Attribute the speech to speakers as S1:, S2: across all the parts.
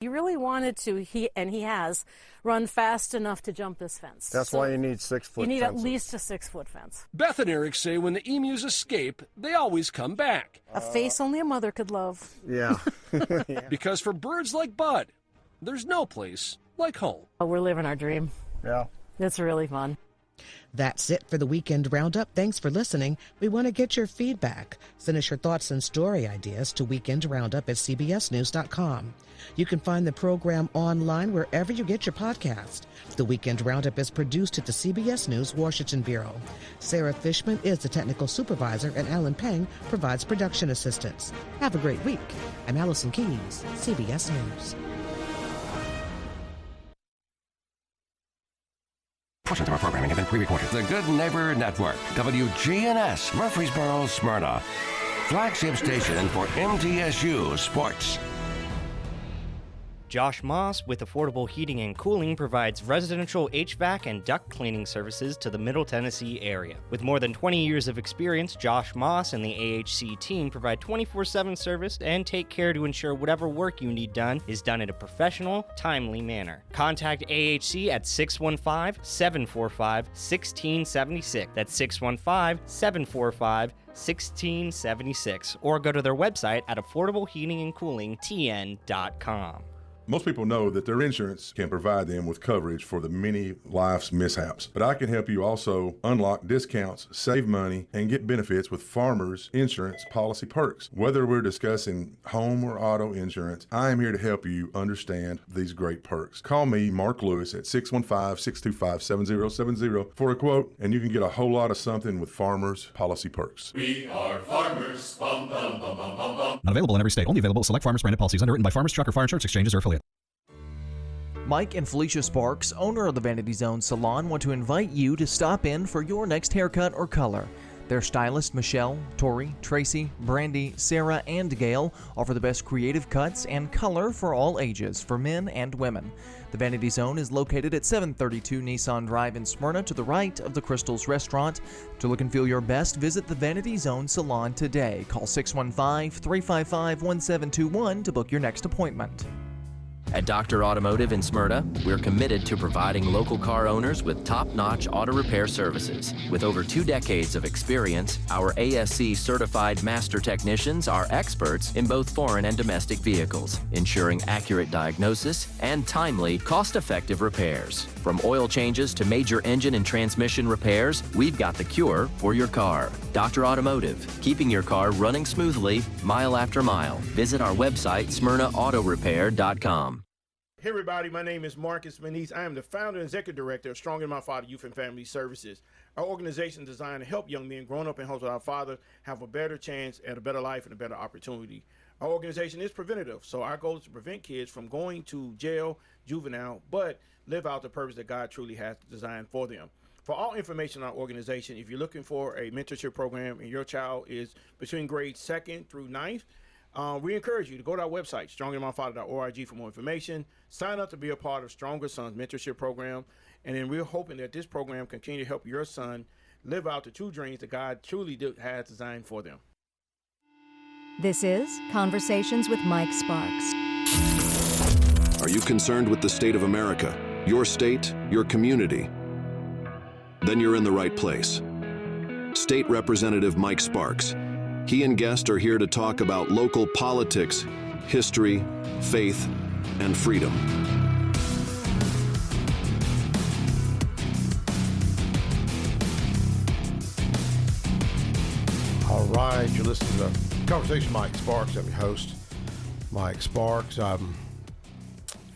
S1: He really wanted to, he has, run fast enough to jump this fence.
S2: That's why you need 6 foot
S1: You need
S2: fences.
S1: at least a 6-foot fence.
S3: Beth and Eric say when the emus escape, they always come back.
S1: A face only a mother could love.
S2: Yeah.
S3: Because for birds like Bud, there's no place like home.
S1: Oh, we're living our dream.
S2: Yeah.
S1: It's really fun.
S4: That's it for the Weekend Roundup. Thanks for listening. We want to get your feedback. Send us your thoughts and story ideas to weekendroundup@cbsnews.com. You can find the program online wherever you get your podcast. The Weekend Roundup is produced at the CBS News Washington Bureau. Sarah Fishman is the technical supervisor, and Alan Peng provides production assistance. Have a great week. I'm Allison Keyes, CBS News.
S5: Portions of our programming have been pre-recorded. The Good Neighbor Network, WGNS, Murfreesboro, Smyrna. Flagship station for MTSU Sports.
S6: Josh Moss with Affordable Heating and Cooling provides residential HVAC and duct cleaning services to the Middle Tennessee area. With more than 20 years of experience, Josh Moss and the AHC team provide 24/7 service and take care to ensure whatever work you need done is done in a professional, timely manner. Contact AHC at 615-745-1676. That's 615-745-1676. Or go to their website at affordableheatingandcoolingtn.com.
S7: Most people know that their insurance can provide them with coverage for the many life's mishaps. But I can help you also unlock discounts, save money, and get benefits with Farmers Insurance Policy Perks. Whether we're discussing home or auto insurance, I am here to help you understand these great perks. Call me, Mark Lewis, at 615-625-7070 for a quote, and you can get a whole lot of something with Farmers Policy Perks.
S8: We are farmers. Bum, bum, bum, bum, bum, bum.
S9: Not available in every state. Only available at select Farmers branded policies underwritten by Farmers Truck or Fire Insurance Exchanges or affiliate.
S10: Mike and Felicia Sparks, owner of the Vanity Zone Salon, want to invite you to stop in for your next haircut or color. Their stylists Michelle, Tori, Tracy, Brandy, Sarah, and Gail offer the best creative cuts and color for all ages, for men and women. The Vanity Zone is located at 732 Nissan Drive in Smyrna, to the right of the Crystals Restaurant. To look and feel your best, visit the Vanity Zone Salon today. Call 615-355-1721 to book your next appointment.
S11: At Dr. Automotive in Smyrna, we're committed to providing local car owners with top-notch auto repair services. With over 2 decades of experience, our ASC certified master technicians are experts in both foreign and domestic vehicles, ensuring accurate diagnosis and timely, cost-effective repairs. From oil changes to major engine and transmission repairs, we've got the cure for your car. Dr. Automotive, keeping your car running smoothly, mile after mile. Visit our website, smyrnaautorepair.com.
S12: Hey everybody, my name is Marcus Manise. I am the founder and executive director of Strong in My Father Youth and Family Services. Our organization is designed to help young men growing up in homes with our father have a better chance at a better life and a better opportunity. Our organization is preventative, so our goal is to prevent kids from going to jail, juvenile, but live out the purpose that God truly has designed for them. For all information on our organization, if you're looking for a mentorship program and your child is between grades 2nd through 9th, we encourage you to go to our website, stronginmyfather.org, for more information. Sign up to be a part of Stronger Sons mentorship program. And then we're hoping that this program continue to help your son live out the true dreams that God truly has designed for them.
S13: This is Conversations with Mike Sparks.
S14: Are you concerned with the state of America, your state, your community? Then you're in the right place. State Representative Mike Sparks. He and guests are here to talk about local politics, history, faith, and freedom.
S15: All right, you're listening to Conversation Mike Sparks. I'm your host, Mike Sparks.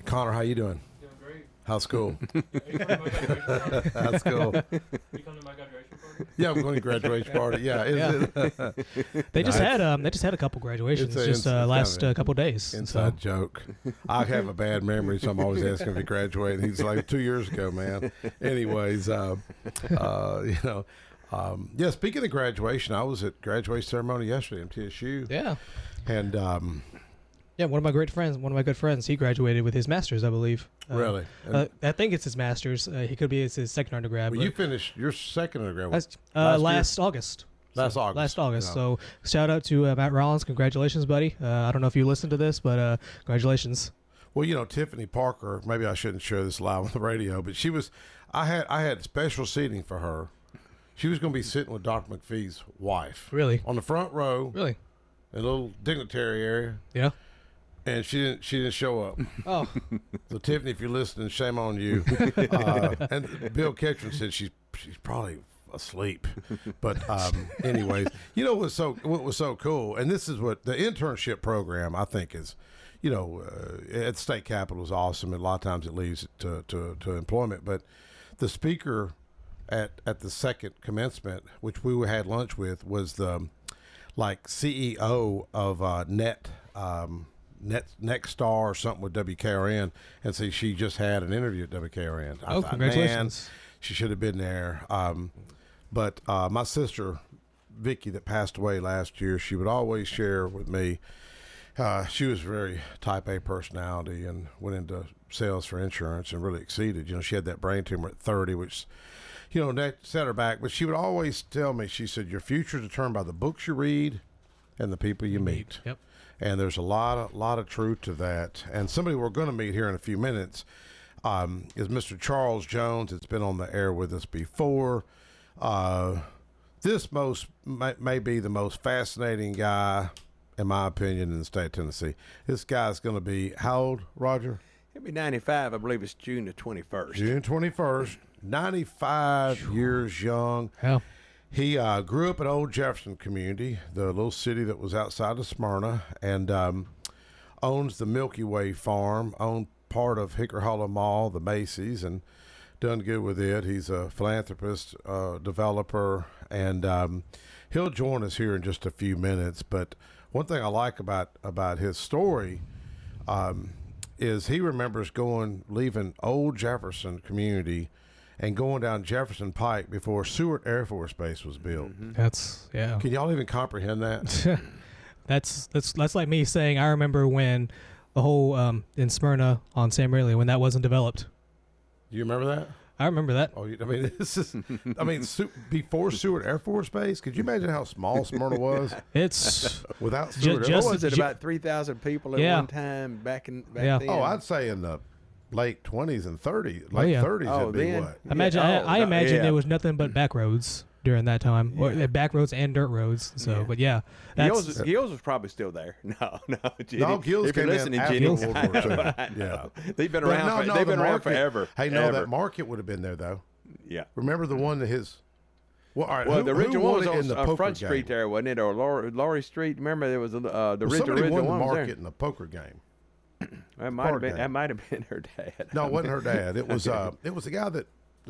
S15: Connor, how you doing?
S16: Doing great.
S15: How's school?
S16: How's
S15: school?
S16: You come to my graduation party?
S15: Yeah, I'm going to graduation party. Yeah,
S16: They just had a couple graduations last couple days.
S15: Inside joke. I have a bad memory, so I'm always asking if he graduated. He's like 2 years ago, man. Anyways, speaking of graduation, I was at graduation ceremony yesterday at MTSU.
S16: Yeah.
S15: And
S16: one of my good friends, he graduated with his master's, I believe.
S15: Really?
S16: I think it's his master's. He could be his second undergrad.
S15: Well, you finished your second undergrad
S16: last August.
S15: Last August.
S16: Yeah. So shout out to Matt Rollins. Congratulations, buddy. I don't know if you listened to this, but congratulations.
S15: Well, you know, Tiffany Parker, maybe I shouldn't share this live on the radio, but I had special seating for her. She was going to be sitting with Dr. McPhee's wife.
S16: Really?
S15: On the front row.
S16: Really?
S15: In a little dignitary area.
S16: Yeah.
S15: And she didn't show up.
S16: Oh.
S15: So Tiffany, if you're listening, shame on you. And Bill Ketchum said she's probably asleep. But anyways, you know what was so cool, and this is what the internship program I think is, you know, at state capitol is awesome. And a lot of times it leads to employment. But the speaker at the second commencement, which we had lunch with, was the CEO of Nexstar or something with WKRN, and see, she just had an interview at WKRN. I thought,
S16: congratulations!
S15: Man, she should have been there. But my sister Vicky, that passed away last year, she would always share with me. She was a very type A personality and went into sales for insurance and really exceeded. You know, she had that brain tumor at 30, which, you know, that set her back. But she would always tell me, she said, your future is determined by the books you read and the people you meet.
S16: Yep.
S15: And there's a lot of truth to that. And somebody we're going to meet here in a few minutes is Mr. Charles Jones. It's been on the air with us before. This may be the most fascinating guy, in my opinion, in the state of Tennessee. This guy's going to be, how old, Roger?
S2: He'll be 95. I believe it's June the 21st.
S15: June 21st, 95 years young.
S16: Hell.
S15: He grew up in Old Jefferson community, the little city that was outside of Smyrna, and owns the Milky Way farm, owned part of Hickory Hollow Mall, the Macy's, and done good with it. He's a philanthropist, developer, and he'll join us here in just a few minutes. But one thing I like about his story is he remembers leaving Old Jefferson community and going down Jefferson Pike before Seward Air Force Base was built.
S16: That's, yeah.
S15: Can y'all even comprehend that?
S16: That's like me saying I remember when the whole in Smyrna on Sam Rayleigh, when that wasn't developed.
S15: Do you remember that?
S16: I remember that.
S15: Oh, I mean, this is, before Seward Air Force Base, could you imagine how small Smyrna was?
S16: It's
S15: without Seward.
S2: What was it, about 3,000 people at one time back then?
S15: Oh, I'd say in the late 20s and 30s, 30s, it'd be what?
S16: I imagine there was nothing but back roads during that time, or back roads and dirt roads. So, but yeah,
S2: Gills was probably still there. No, Jenny.
S15: No, Gills
S2: if you're
S15: came
S2: listening,
S15: in
S2: Jenny.
S15: after World War II.
S2: Yeah, they've been around. They've been around forever.
S15: Hey, no, that market would have been there though.
S2: Yeah.
S15: Remember the one that his.
S2: Well, all right. The original one was on Front Street there, wasn't it, or Laurie Street? Remember, there was the original
S15: won the
S2: one
S15: market
S2: there.
S15: in the poker game.
S2: That might have been her dad.
S15: No, it wasn't her dad. It was the guy that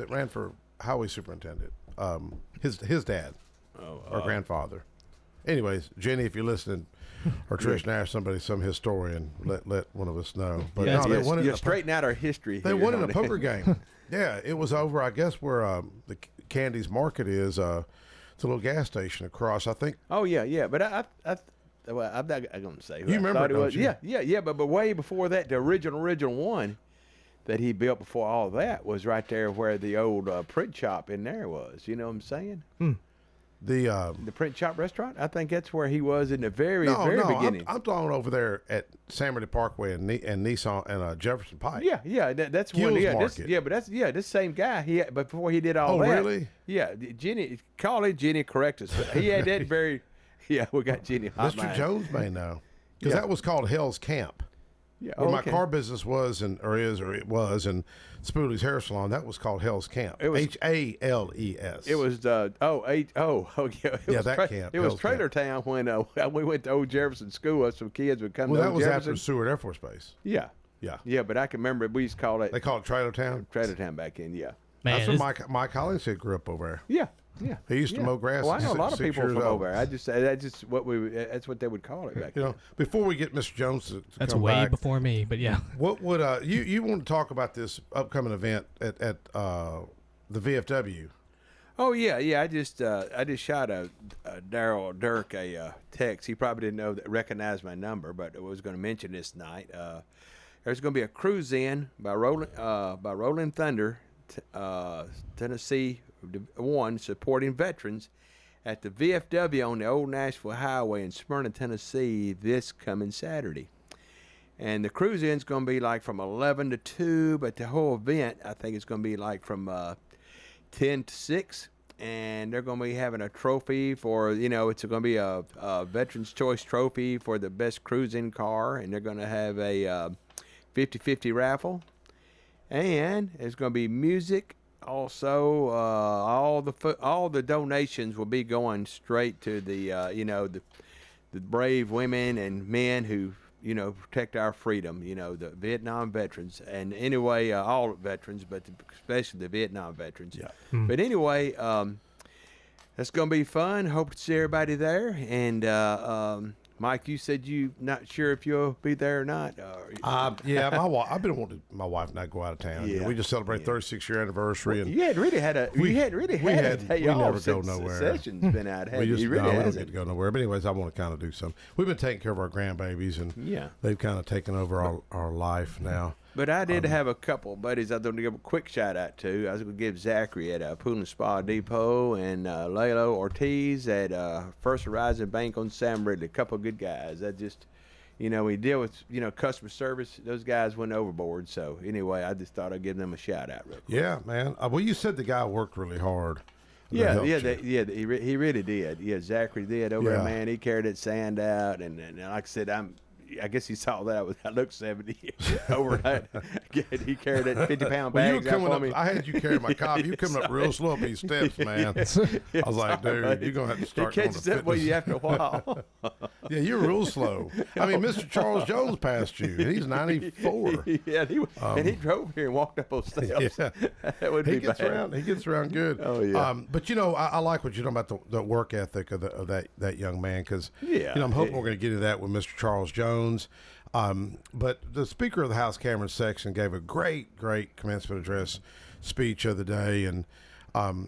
S15: ran for highway superintendent. His dad, or grandfather. Anyways, Jenny, if you're listening, or Trish Nash, some historian, let one of us know. But
S2: you're straightening out our history.
S15: They won in a poker game. Yeah, it was over, I guess, where the Candy's Market is. It's a little gas station across, I think.
S2: Oh yeah. But I'm not going to say who
S15: you remember,
S2: it was.
S15: You?
S2: Yeah. But way before that, the original one that he built before all that was right there where the old print shop in there was. You know what I'm saying? The print shop restaurant. I think that's where he was in the very beginning.
S15: I'm talking over there at Samerty Parkway and Nissan and Jefferson Pike.
S2: Yeah. That's
S15: Gills
S2: one. Yeah,
S15: Market.
S2: but that's this same guy. But before he did all that.
S15: Oh, really?
S2: Yeah, Jenny. Call it Jenny. Correct us. He had that very. Yeah, we got Jenny.
S15: Mr. Jones may know because that was called Hell's Camp.
S2: Yeah,
S15: where my car business was and Spooley's Hair Salon, that was called Hell's Camp.
S2: It was
S15: Hales.
S2: It was camp. It was Trailer Town when we went to Old Jefferson School. Some kids would come.
S15: Well,
S2: to
S15: that was
S2: Jefferson.
S15: after Seward Air Force Base.
S2: Yeah. But I can remember we used to call it.
S15: They called it Trailer Town.
S2: Trailer Town back in. Yeah.
S15: Man, that's where Mike Hollingshead grew up over there.
S2: Yeah.
S15: He used to mow grass.
S2: Well, I know a lot of people from over there. That's what they would call it back then.
S15: Before we get Mr. Jones to
S16: that's
S15: come
S16: way
S15: back,
S16: before me, but yeah.
S15: What would you want to talk about this upcoming event at the VFW?
S2: Oh yeah. I just shot a Daryl Dirk a text. He probably didn't recognize my number, but I was going to mention this night. There's going to be a cruise in by Rolling Thunder, Tennessee 1, supporting veterans at the VFW on the Old Nashville Highway in Smyrna, Tennessee, this coming Saturday. And the cruise-in's going to be like from 11 to 2, but the whole event, I think, is going to be like from 10 to 6. And they're going to be having a trophy for, it's going to be a Veterans Choice Trophy for the best cruise-in car. And they're going to have a 50-50 raffle. And there's going to be music. Also, all the donations will be going straight to the, the brave women and men who, protect our freedom, the Vietnam veterans. And anyway, all veterans, but especially the Vietnam veterans.
S15: Yeah.
S2: But anyway, that's going to be fun. Hope to see everybody there. And Mike, you said you not sure if you'll be there or not.
S15: Yeah, I've been wanting my wife and I go out of town.
S2: Yeah.
S15: We just celebrated 36-year anniversary, and
S2: you had really had a day off
S15: never go nowhere.
S2: Session's been out.
S15: We
S2: He really
S15: don't
S2: hasn't.
S15: get to go nowhere. But anyways, I want to kind of do something. We've been taking care of our grandbabies, and they've kind of taken over our life now.
S2: But I did have a couple buddies I was going to give a quick shout out to. I was going to give Zachary at Pool and Spa Depot and Lalo Ortiz at First Horizon Bank on Sam Ridley. A couple of good guys. I just, we deal with, customer service. Those guys went overboard. So anyway, I just thought I'd give them a shout out real quick.
S15: Yeah, man. Well, you said the guy worked really hard.
S2: He really did. Yeah, Zachary did over there, man. He carried that sand out, and like I said, I guess he saw that I looked 70 over that. He carried that 50-pound bag out for me.
S15: I had you carry my coffee. You coming up real slow up these steps, man. I was like, dude, you're going to have to start going to fitness.
S2: It catches up with you after a while.
S15: Yeah, you're real slow. I mean, Mr. Charles Jones passed you. He's 94.
S2: Yeah, and he drove here and walked up those steps.
S15: Yeah.
S2: That would be bad.
S15: He gets around good.
S2: Oh, yeah.
S15: But, I like what you're talking about, the work ethic of that young man, because I'm hoping we're going to get into that with Mr. Charles Jones. But the Speaker of the House, Cameron Sexton, gave a great commencement address speech the other day, and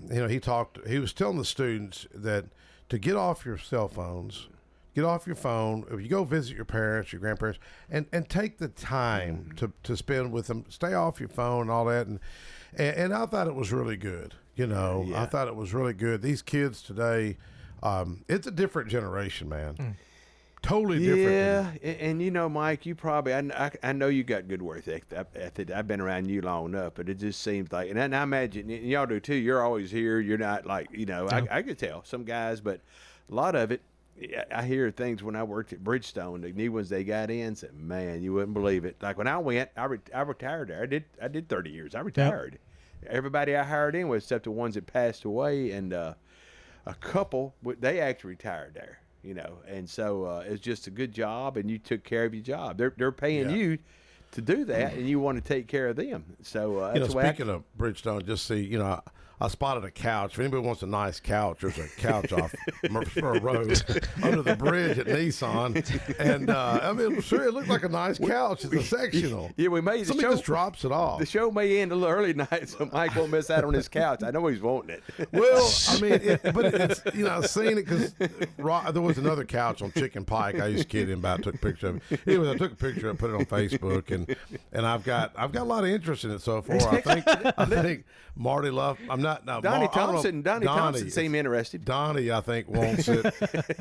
S15: he was telling the students that to get off your cell phones, get off your phone. If you go visit your parents, your grandparents, and take the time to spend with them, stay off your phone and all that, and I thought it was really good. I thought it was really good. These kids today, it's a different generation, man. Totally different.
S2: Yeah, and Mike, you probably, I know you got good work ethic. I've been around you long enough, but it just seems like, and I imagine and y'all do too. You're always here. You're not like, I could tell some guys, but a lot of it, I hear things when I worked at Bridgestone, the new ones they got in, said, man, you wouldn't believe it. Like when I went, I retired there. I did 30 years. I retired. Yep. Everybody I hired in was except the ones that passed away, and a couple, they actually retired there. And so it's just a good job, and you took care of your job. They're paying you to do that, and you want to take care of them. So that's
S15: speaking of Bridgestone, just see, I spotted a couch. If anybody wants a nice couch, there's a couch off Murfreesboro Road under the bridge at Nissan. And sure, it looked like a nice couch. It's a sectional.
S2: Yeah, we made the
S15: Somebody
S2: show.
S15: Just drops it off.
S2: The show may end a little early tonight, so Mike won't miss out on his couch. I know he's wanting it.
S15: Well, I mean, it's I've seen it because there was another couch on Chicken Pike. I used to kid him about. Took a picture of it. Anyway, I took a picture of it, put it on Facebook, and I've got a lot of interest in it so far. I think Marty Luff. I'm not now.
S2: Donnie Thompson seemed interested.
S15: Donnie, I think, wants it,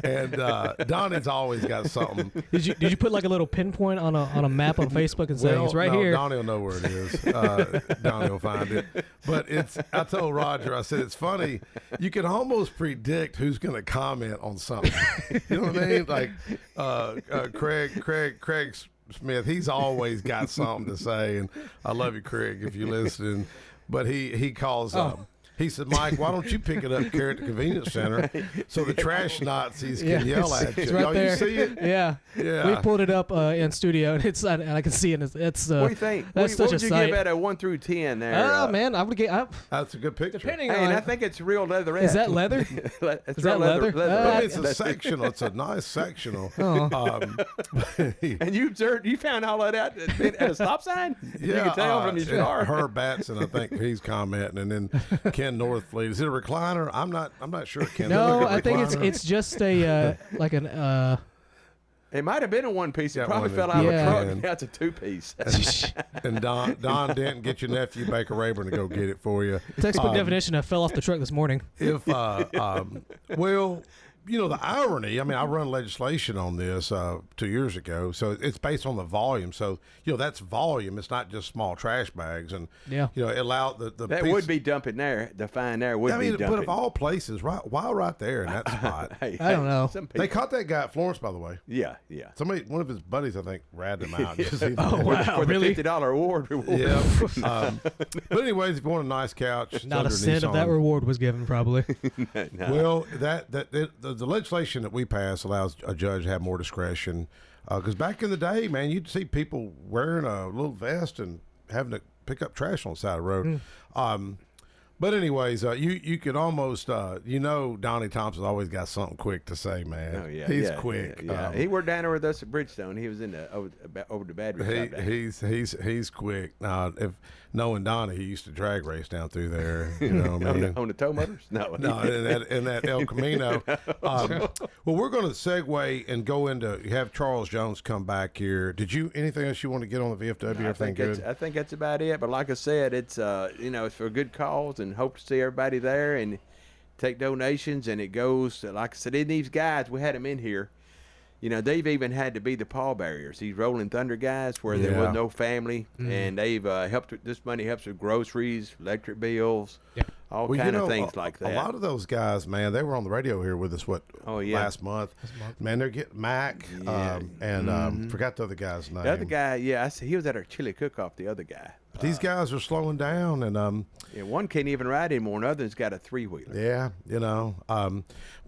S15: and Donnie's always got something.
S16: Did you put like a little pinpoint on a map on Facebook and say it's right here?
S15: Donnie will know where it is. Donnie will find it. But I told Roger, I said it's funny. You can almost predict who's going to comment on something. You know what I mean? Like Craig Smith. He's always got something to say, and I love you, Craig, if you're listening. But he calls He said, Mike, why don't you pick it up, carry it to the convenience center so the trash Nazis can yell at you?
S16: It's right there.
S15: You see it?
S16: Yeah. We pulled it up in studio, and I can see it. It's
S2: what do you think?
S16: That's
S2: what
S16: such
S2: would you
S16: sight.
S2: give at a 1 through 10 there?
S16: Oh, man, I would get.
S15: That's a good picture.
S16: Depending
S2: and
S16: on,
S2: I think it's real leatherette.
S16: Is that leather?
S2: Is
S16: that leather?
S15: It's a sectional. It's a nice sectional.
S2: And you found all that out at a stop sign?
S15: Yeah,
S2: you can tell from your car.
S15: Herb Batson, I think he's commenting, and then Ken Northfleet. Is it a recliner? I'm not sure. Ken.
S16: No, I think it's just a like an.
S2: It might have been a one piece. It probably fell out of a truck. Now it's a 2-piece.
S15: And Don Denton, get your nephew Baker Rayburn to go get it for you.
S16: Textbook definition: I fell off the truck this morning.
S15: Well, the irony, I mean, I run legislation on this 2 years ago, so it's based on the volume. So, that's volume. It's not just small trash bags. And, it allowed the
S2: That would be dumping there. The fine there would be dumping.
S15: But of all places, why right there in that spot?
S16: I don't know.
S15: They caught that guy at Florence, by the way.
S2: Yeah.
S15: One of his buddies, I think, ratted him out.
S16: Oh, wow,
S2: For the
S16: really?
S2: $50 award.
S15: Yeah. But anyways, if you want a nice couch, it's
S16: Not a
S15: under
S16: cent of that
S15: Nissan.
S16: reward was given, probably.
S2: No.
S15: Well, the legislation that we pass allows a judge to have more discretion. Because back in the day, man, you'd see people wearing a little vest and having to pick up trash on the side of the road. But anyways, you could almost, Donnie Thompson's always got something quick to say, man.
S2: Oh yeah,
S15: he's quick.
S2: Yeah. He worked down there with us at Bridgestone. He was in the over the battery.
S15: He's quick. Now, if knowing Donnie, he used to drag race down through there. You know what I mean?
S2: on the tow motors? No,
S15: in that El Camino. Well, we're going to segue and go into have Charles Jones come back here. Did you anything else you want to get on the VFW? Everything good?
S2: I think that's about it. But like I said, it's it's for a good cause, and hope to see everybody there and take donations. And it goes like I said, in these guys, we had them in here. They've even had to be the pallbearers. These Rolling Thunder guys, where there was no family, and they've helped. This money helps with groceries, electric bills, all kind of things like that.
S15: A lot of those guys, man, they were on the radio here with us. Last month? Man, they're getting Mac and forgot the other guy's name.
S2: The other guy, he was at our chili cook-off. The other guy.
S15: But these guys are slowing down, and
S2: one can't even ride anymore. Another's got a 3-wheeler.
S15: Yeah,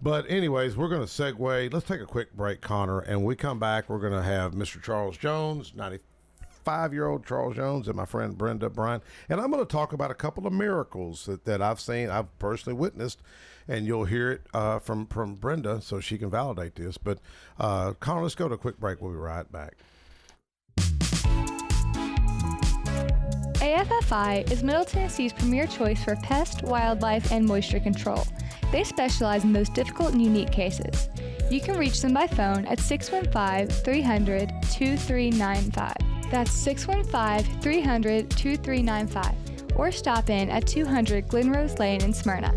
S15: but anyways, we're going to segue. Let's take a quick break, Connor, and when we come back, we're going to have Mr. Charles Jones, 95-year-old Charles Jones, and my friend Brenda Bryant, and I'm going to talk about a couple of miracles that I've seen, I've personally witnessed, and you'll hear it from Brenda, so she can validate this. But Connor, let's go to a quick break. We'll be right back.
S17: AFFI is Middle Tennessee's premier choice for pest, wildlife, and moisture control. They specialize in those difficult and unique cases. You can reach them by phone at 615-300-2395. That's 615-300-2395. Or stop in at 200 Glenrose Lane in Smyrna.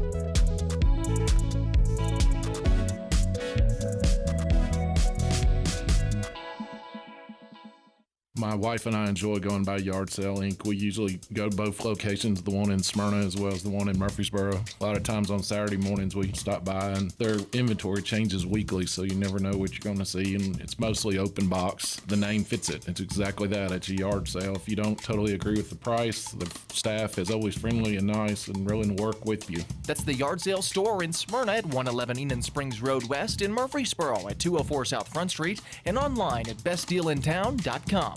S18: My wife and I enjoy going by Yard Sale Inc. We usually go to both locations, the one in Smyrna as well as the one in Murfreesboro. A lot of times on Saturday mornings we stop by, and their inventory changes weekly, so you never know what you're going to see, and it's mostly open box. The name fits it. It's exactly that. It's a yard sale. If you don't totally agree with the price, the staff is always friendly and nice and willing to work with you.
S10: That's the Yard Sale store in Smyrna at 111 Enon Springs Road West, in Murfreesboro at 204 South Front Street, and online at bestdealintown.com.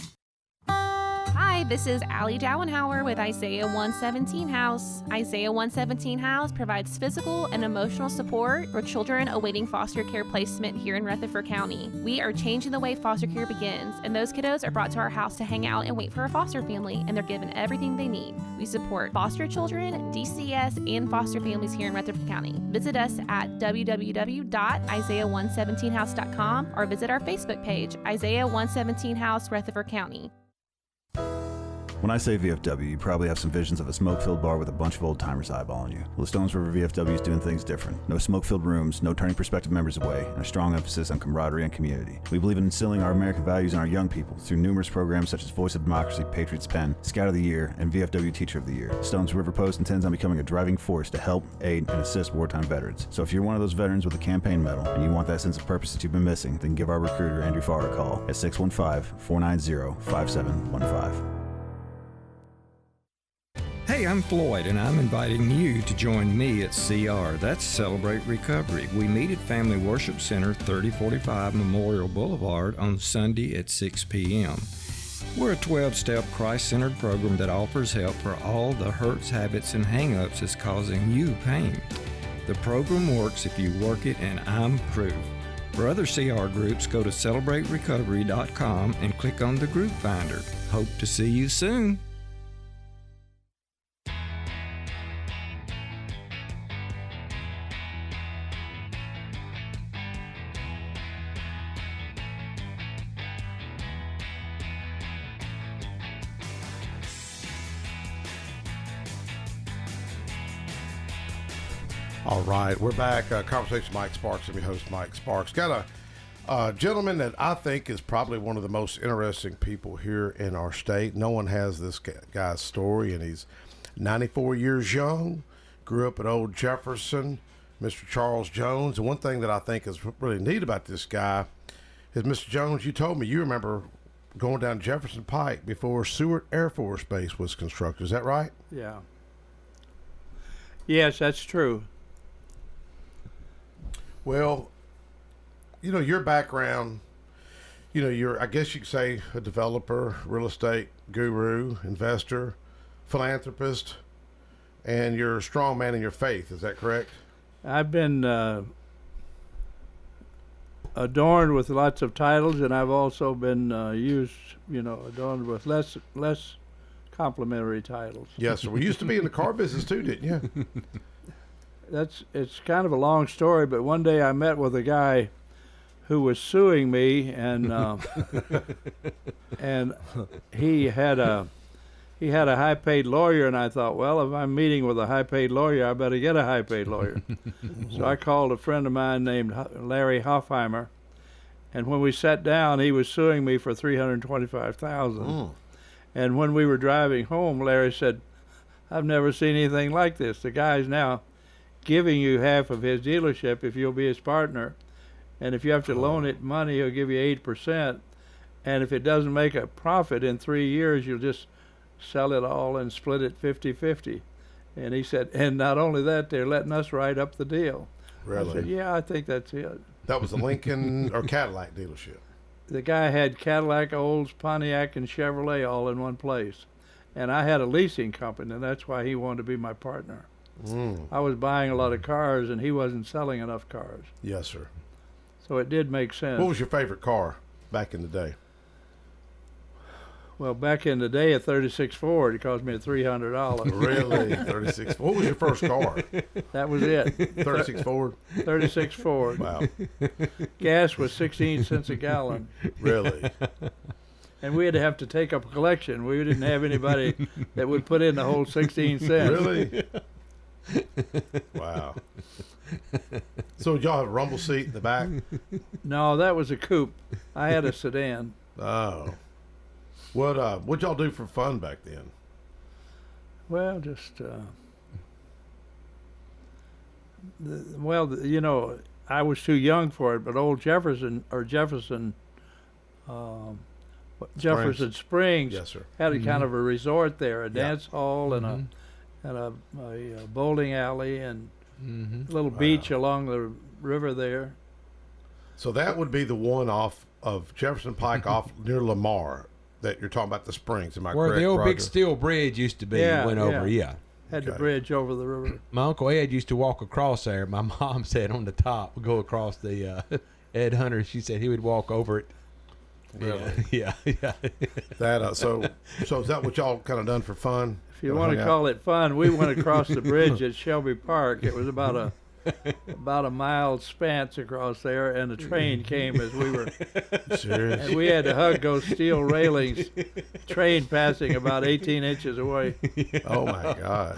S19: Hi, this is Allie Dowenhauer with Isaiah 117 House. Isaiah 117 House provides physical and emotional support for children awaiting foster care placement here in Rutherford County. We are changing the way foster care begins, and those kiddos are brought to our house to hang out and wait for a foster family, and they're given everything they need. We support foster children, DCS, and foster families here in Rutherford County. Visit us at www.isaiah117house.com or visit our Facebook page, Isaiah 117 House, Rutherford County.
S20: When I say VFW, you probably have some visions of a smoke-filled bar with a bunch of old-timers eyeballing you. Well, the Stones River VFW is doing things different. No smoke-filled rooms, no turning prospective members away, and a strong emphasis on camaraderie and community. We believe in instilling our American values in our young people through numerous programs such as Voice of Democracy, Patriots Pen, Scout of the Year, and VFW Teacher of the Year. Stones River Post intends on becoming a driving force to help, aid, and assist wartime veterans. So if you're one of those veterans with a campaign medal and you want that sense of purpose that you've been missing, then give our recruiter Andrew Farr a call at 615-490-5715.
S21: Hey, I'm Floyd, and I'm inviting you to join me at CR. That's Celebrate Recovery. We meet at Family Worship Center, 3045 Memorial Boulevard on Sunday at 6 p.m. We're a 12-step Christ-centered program that offers help for all the hurts, habits, and hang-ups that's causing you pain. The program works if you work it, and I'm proof. For other CR groups, go to CelebrateRecovery.com and click on the group finder. Hope to see you soon.
S15: All right, we're back. Conversation with Mike Sparks. I'm your host, Mike Sparks. Got a gentleman that I think is probably one of the most interesting people here in our state. No one has this guy's story, and he's 94 years young, grew up at Old Jefferson, Mr. Charles Jones. And one thing that I think is really neat about this guy is, Mr. Jones, you told me you remember going down Jefferson Pike before Seward Air Force Base was constructed. Is that right?
S3: Yeah. Yes, that's true.
S15: Well, you know, your background, you know, you're, I guess you could say, a developer, real estate guru, investor, philanthropist, and you're a strong man in your faith. Is that correct?
S3: I've been adorned with lots of titles, and I've also been adorned with less complimentary titles.
S15: Yes, sir. We used to be in the car business too, didn't you?
S3: It's kind of a long story, but one day I met with a guy who was suing me, and and he had a high-paid lawyer, and I thought, well, if I'm meeting with a high-paid lawyer, I better get a high-paid lawyer. So I called a friend of mine named Larry Hoffheimer, and when we sat down, he was suing me for $325,000. And when we were driving home, Larry said, "I've never seen anything like this. The guy's now giving you half of his dealership if you'll be his partner. And if you have to loan it money, he'll give you 8%. And if it doesn't make a profit in 3 years, you'll just sell it all and split it 50-50. And he said, and not only that, they're letting us write up the deal.
S15: Really?
S3: I said, yeah, I think that's it.
S15: That was a Lincoln or Cadillac dealership.
S3: The guy had Cadillac, Olds, Pontiac, and Chevrolet all in one place. And I had a leasing company, and that's why he wanted to be my partner. I was buying a lot of cars, and he wasn't selling enough cars.
S15: Yes, sir.
S3: So it did make sense.
S15: What was your favorite car back in the day?
S3: Well, back in the day, a 36 Ford, it cost me $300.
S15: Really? 36. What was your first car?
S3: That was it.
S15: 36 Ford?
S3: 36 Ford.
S15: Wow.
S3: Gas was 16 cents a gallon.
S15: Really?
S3: And we had to have to take up a collection. We didn't have anybody that would put in the whole 16 cents.
S15: Really? Wow. So y'all have a rumble seat in the back?
S3: No, that was a coupe. I had a sedan.
S15: Oh. What'd y'all do for fun back then?
S3: Well, just I was too young for it, but old Jefferson Springs
S15: Yes, sir.
S3: had a kind of a resort there, a dance hall and
S2: Mm-hmm.
S3: a bowling alley and a little beach along the river there.
S15: So that would be the one off of Jefferson Pike off near Lamar that you're talking about, the Springs. Am I
S2: Where
S15: correct,
S2: the old
S15: Roger?
S2: big steel bridge used to be, went over, yeah.
S3: Had the bridge over the river.
S2: My Uncle Ed used to walk across there. My mom said on the top, go across the Ed Hunter. She said he would walk over it.
S15: Really?
S2: Yeah.
S15: That so is that what y'all kind of done for fun?
S3: If you want to call it fun, we went across the bridge at Shelby Park. It was about a mile span across there, and the train came as we were.
S15: Serious?
S3: And we had to hug those steel railings. Train passing about 18 inches away.
S15: Oh my gosh!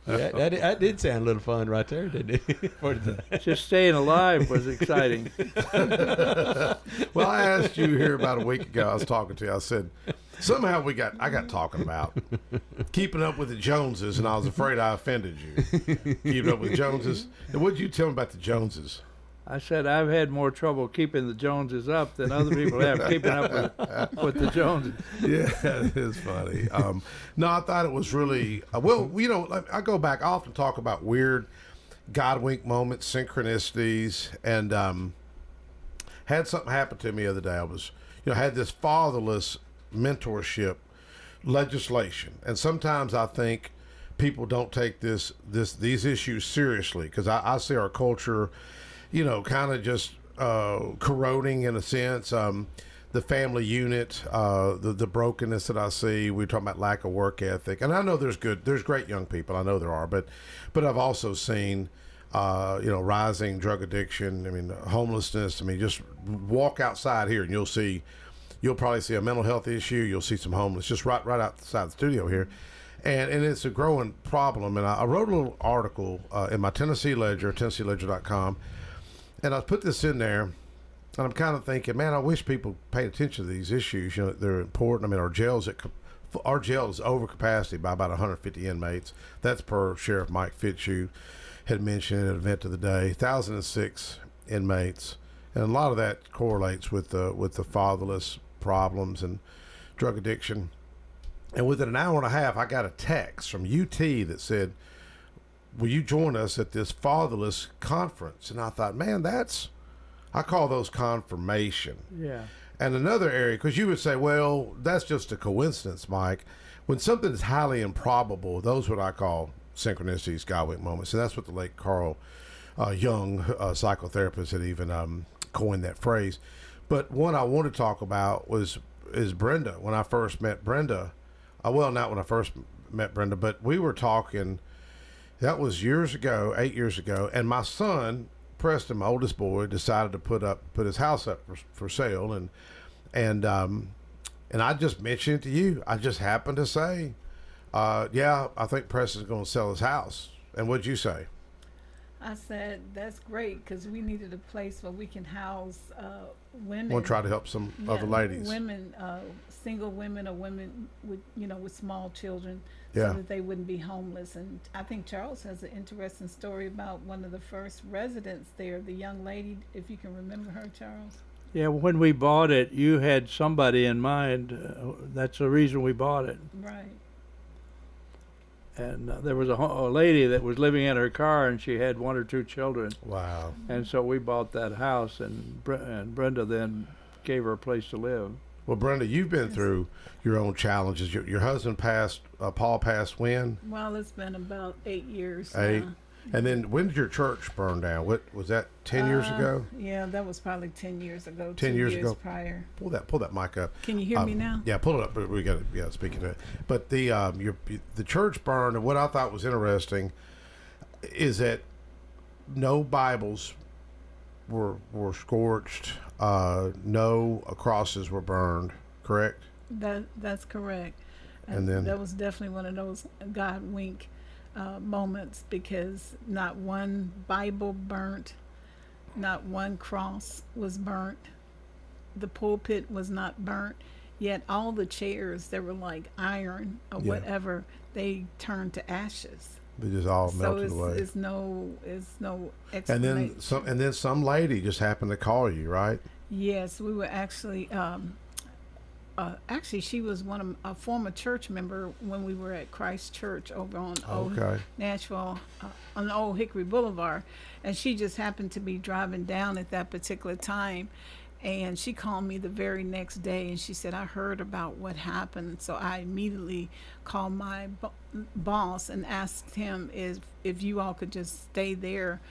S2: That did sound a little fun right there, didn't it?
S3: Just staying alive was exciting.
S15: Well, I asked you here about a week ago. I was talking to you. I said, somehow I got talking about keeping up with the Joneses, and I was afraid I offended you. Keeping up with the Joneses. And what did you tell me about the Joneses?
S3: I said I've had more trouble keeping the Joneses up than other people have keeping up with the Joneses.
S15: Yeah, it is funny. No, I thought it was really well. You know, I go back. I often talk about weird God wink moments, synchronicities, and had something happen to me the other day. I was, had this fatherless mentorship legislation, and sometimes I think people don't take these issues seriously, because I see our culture, kind of just corroding in a sense. The family unit, the brokenness that I see. We're talking about lack of work ethic, and I know there's great young people. I know there are, but I've also seen rising drug addiction. I mean, homelessness. I mean, just walk outside here and you'll probably see a mental health issue. You'll see some homeless just right outside the studio here. And it's a growing problem. And I wrote a little article in my Tennessee Ledger, TennesseeLedger.com, and I put this in there. And I'm kind of thinking, man, I wish people paid attention to these issues. You know, they're important. I mean, our jail is over capacity by about 150 inmates. That's per Sheriff Mike Fitzhugh had mentioned at an event of the day. 1,006 inmates, and a lot of that correlates with the fatherless problems and drug addiction. And within an hour and a half, I got a text from UT that said, "Will you join us at this fatherless conference?" And I thought, man, I call those confirmation.
S3: Yeah.
S15: And another area, because you would say, well, that's just a coincidence, Mike. When something is highly improbable, those are what I call synchronicities, God-wink moments. And that's what the late Carl Jung, psychotherapist, had even coined that phrase. But one I want to talk about is Brenda. When I first met Brenda, well, not when I first met Brenda, but we were talking, that was years ago, 8 years ago, and my son, Preston, my oldest boy, decided to put his house up for sale, and I just mentioned it to you. I just happened to say, yeah, I think Preston's going to sell his house. And what'd you say?
S1: I said that's great because we needed a place where we can house women.
S15: Want to try to help some other ladies,
S1: women, single women or women with small children,
S15: yeah,
S1: so that they wouldn't be homeless. And I think Charles has an interesting story about one of the first residents there, the young lady, if you can remember her, Charles.
S3: Yeah, when we bought it, you had somebody in mind. That's the reason we bought it.
S1: Right.
S3: And there was a lady that was living in her car, and she had 1 or 2 children.
S15: Wow.
S3: And so we bought that house, and Brenda then gave her a place to live.
S15: Well, Brenda, you've been through your own challenges. Your husband passed, Paul passed when?
S1: Well, it's been about 8 years
S15: 8.
S1: now.
S15: And then when did your church burn down? What was that, 10 years ago?
S1: Yeah, that was probably 10 years ago.
S15: 10 years ago
S1: prior.
S15: Pull that mic up.
S1: Can you hear me now?
S15: Yeah, pull it up. We got it. Speaking of it, but the church burned, and what I thought was interesting is that no Bibles were scorched, no crosses were burned. Correct?
S1: That's correct.
S15: And then
S1: that was definitely one of those God wink moments, because not one Bible burnt, not one cross was burnt, the pulpit was not burnt, yet all the chairs that were like iron or whatever, they turned to ashes.
S15: They just all melted away.
S1: It's no explanation.
S15: And then some lady just happened to call you, right?
S1: Yes, we were actually actually, she was a former church member when we were at Christ Church over on Old Nashville, on Old Hickory Boulevard, and she just happened to be driving down at that particular time, and she called me the very next day, and she said, "I heard about what happened." So I immediately called my boss and asked him if you all could just stay there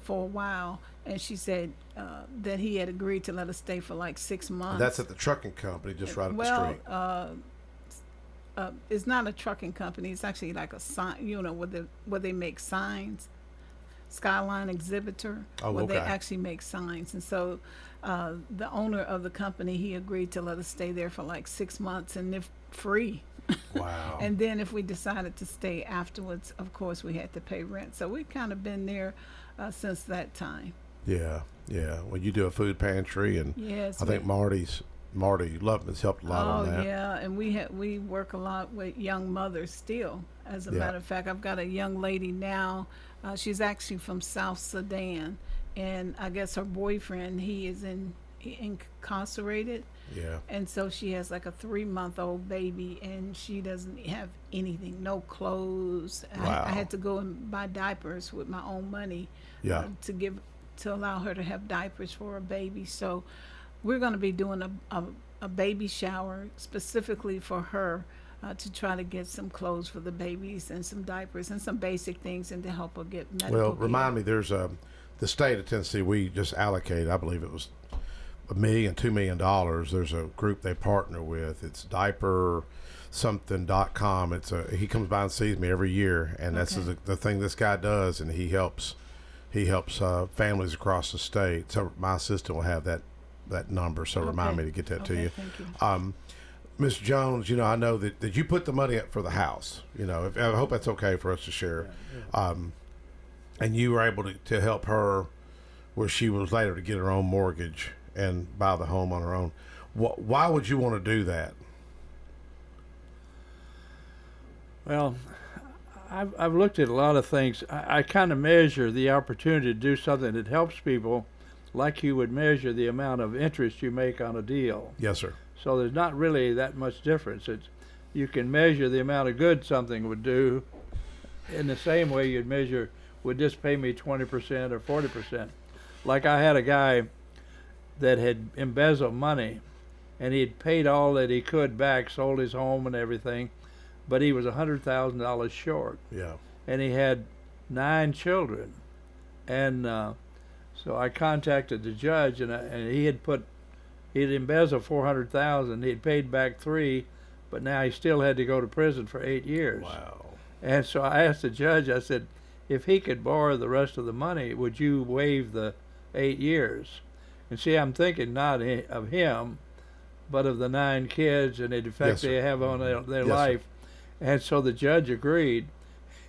S1: for a while, and she said that he had agreed to let us stay for like 6 months.
S15: That's at the trucking company just right up the
S1: street. It's not a trucking company. It's actually like a sign, where they make signs. Skyline Exhibitor, where they actually make signs. And so the owner of the company, he agreed to let us stay there for like 6 months, and if free.
S15: Wow.
S1: And then if we decided to stay afterwards, of course we had to pay rent. So we've kind of been there since that time.
S15: Yeah. Well, you do a food pantry, and
S1: yes,
S15: I think Marty Loveman's helped a lot on that.
S1: Oh yeah, and we work a lot with young mothers still. As a matter of fact, I've got a young lady now. She's actually from South Sudan, and I guess her boyfriend, he is incarcerated.
S15: Yeah.
S1: And so she has like a 3-month-old baby, and she doesn't have anything, no clothes.
S15: Wow.
S1: I had to go and buy diapers with my own money.
S15: Yeah.
S1: To allow her to have diapers for her baby. So we're going to be doing a baby shower specifically for her, to try to get some clothes for the babies and some diapers and some basic things, and to help her get medical care.
S15: Remind me, there's the state of Tennessee, we just allocated, I believe it was $1 million, $2 million. There's a group they partner with. It's diapersomething.com. He comes by and sees me every year, and that's the thing this guy does, and he helps families across the state. So my assistant will have that number, so remind me to get that to you.
S1: Thank you.
S15: Ms. Jones, I know that you put the money up for the house. I hope that's okay for us to share. And you were able to help her where she was later to get her own mortgage and buy the home on her own. Why would you want to do that?
S3: Well, I've looked at a lot of things. I kind of measure the opportunity to do something that helps people like you would measure the amount of interest you make on a deal.
S15: Yes, sir.
S3: So there's not really that much difference. You can measure the amount of good something would do in the same way you'd measure, would this pay me 20% or 40%? Like I had a guy that had embezzled money, and he'd paid all that he could back, sold his home and everything, but he was $100,000 short.
S15: Yeah.
S3: And he had 9 children. And so I contacted the judge, and he'd embezzled $400,000. He'd paid back 3, but now he still had to go to prison for 8 years.
S15: Wow.
S3: And so I asked the judge, I said, if he could borrow the rest of the money, would you waive the 8 years? And see, I'm thinking not of him, but of the 9 kids and the effect they have on their life. And so the judge agreed,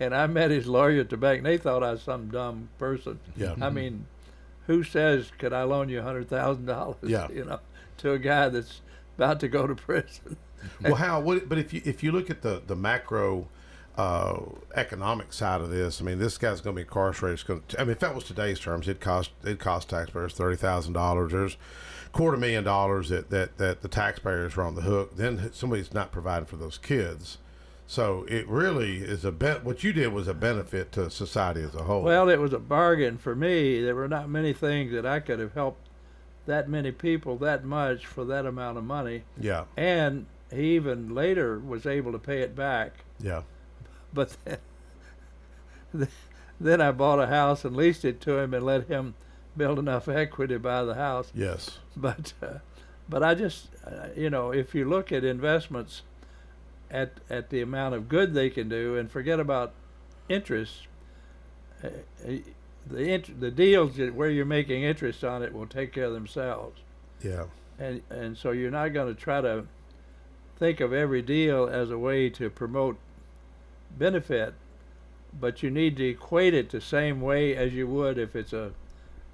S3: and I met his lawyer at the bank, and they thought I was some dumb person.
S15: Yeah.
S3: I mean, who says, could I loan you $100,000, to a guy that's about to go to prison?
S15: Well, but if you look at the macro economic side of this, I mean, this guy's going to be incarcerated. If that was today's terms, it'd cost taxpayers $30,000. There's $250,000 that the taxpayers are on the hook. Then somebody's not providing for those kids. So it really is what you did was a benefit to society as a whole.
S3: Well, it was a bargain for me. There were not many things that I could have helped that many people that much for that amount of money.
S15: Yeah.
S3: And he even later was able to pay it back.
S15: Yeah.
S3: But then I bought a house and leased it to him and let him build enough equity to buy the house.
S15: Yes.
S3: But I just, if you look at investments at the amount of good they can do and forget about interest, the deals where you're making interest on it will take care of themselves.
S15: Yeah.
S3: And so you're not going to try to think of every deal as a way to promote benefit, but you need to equate it the same way as you would if it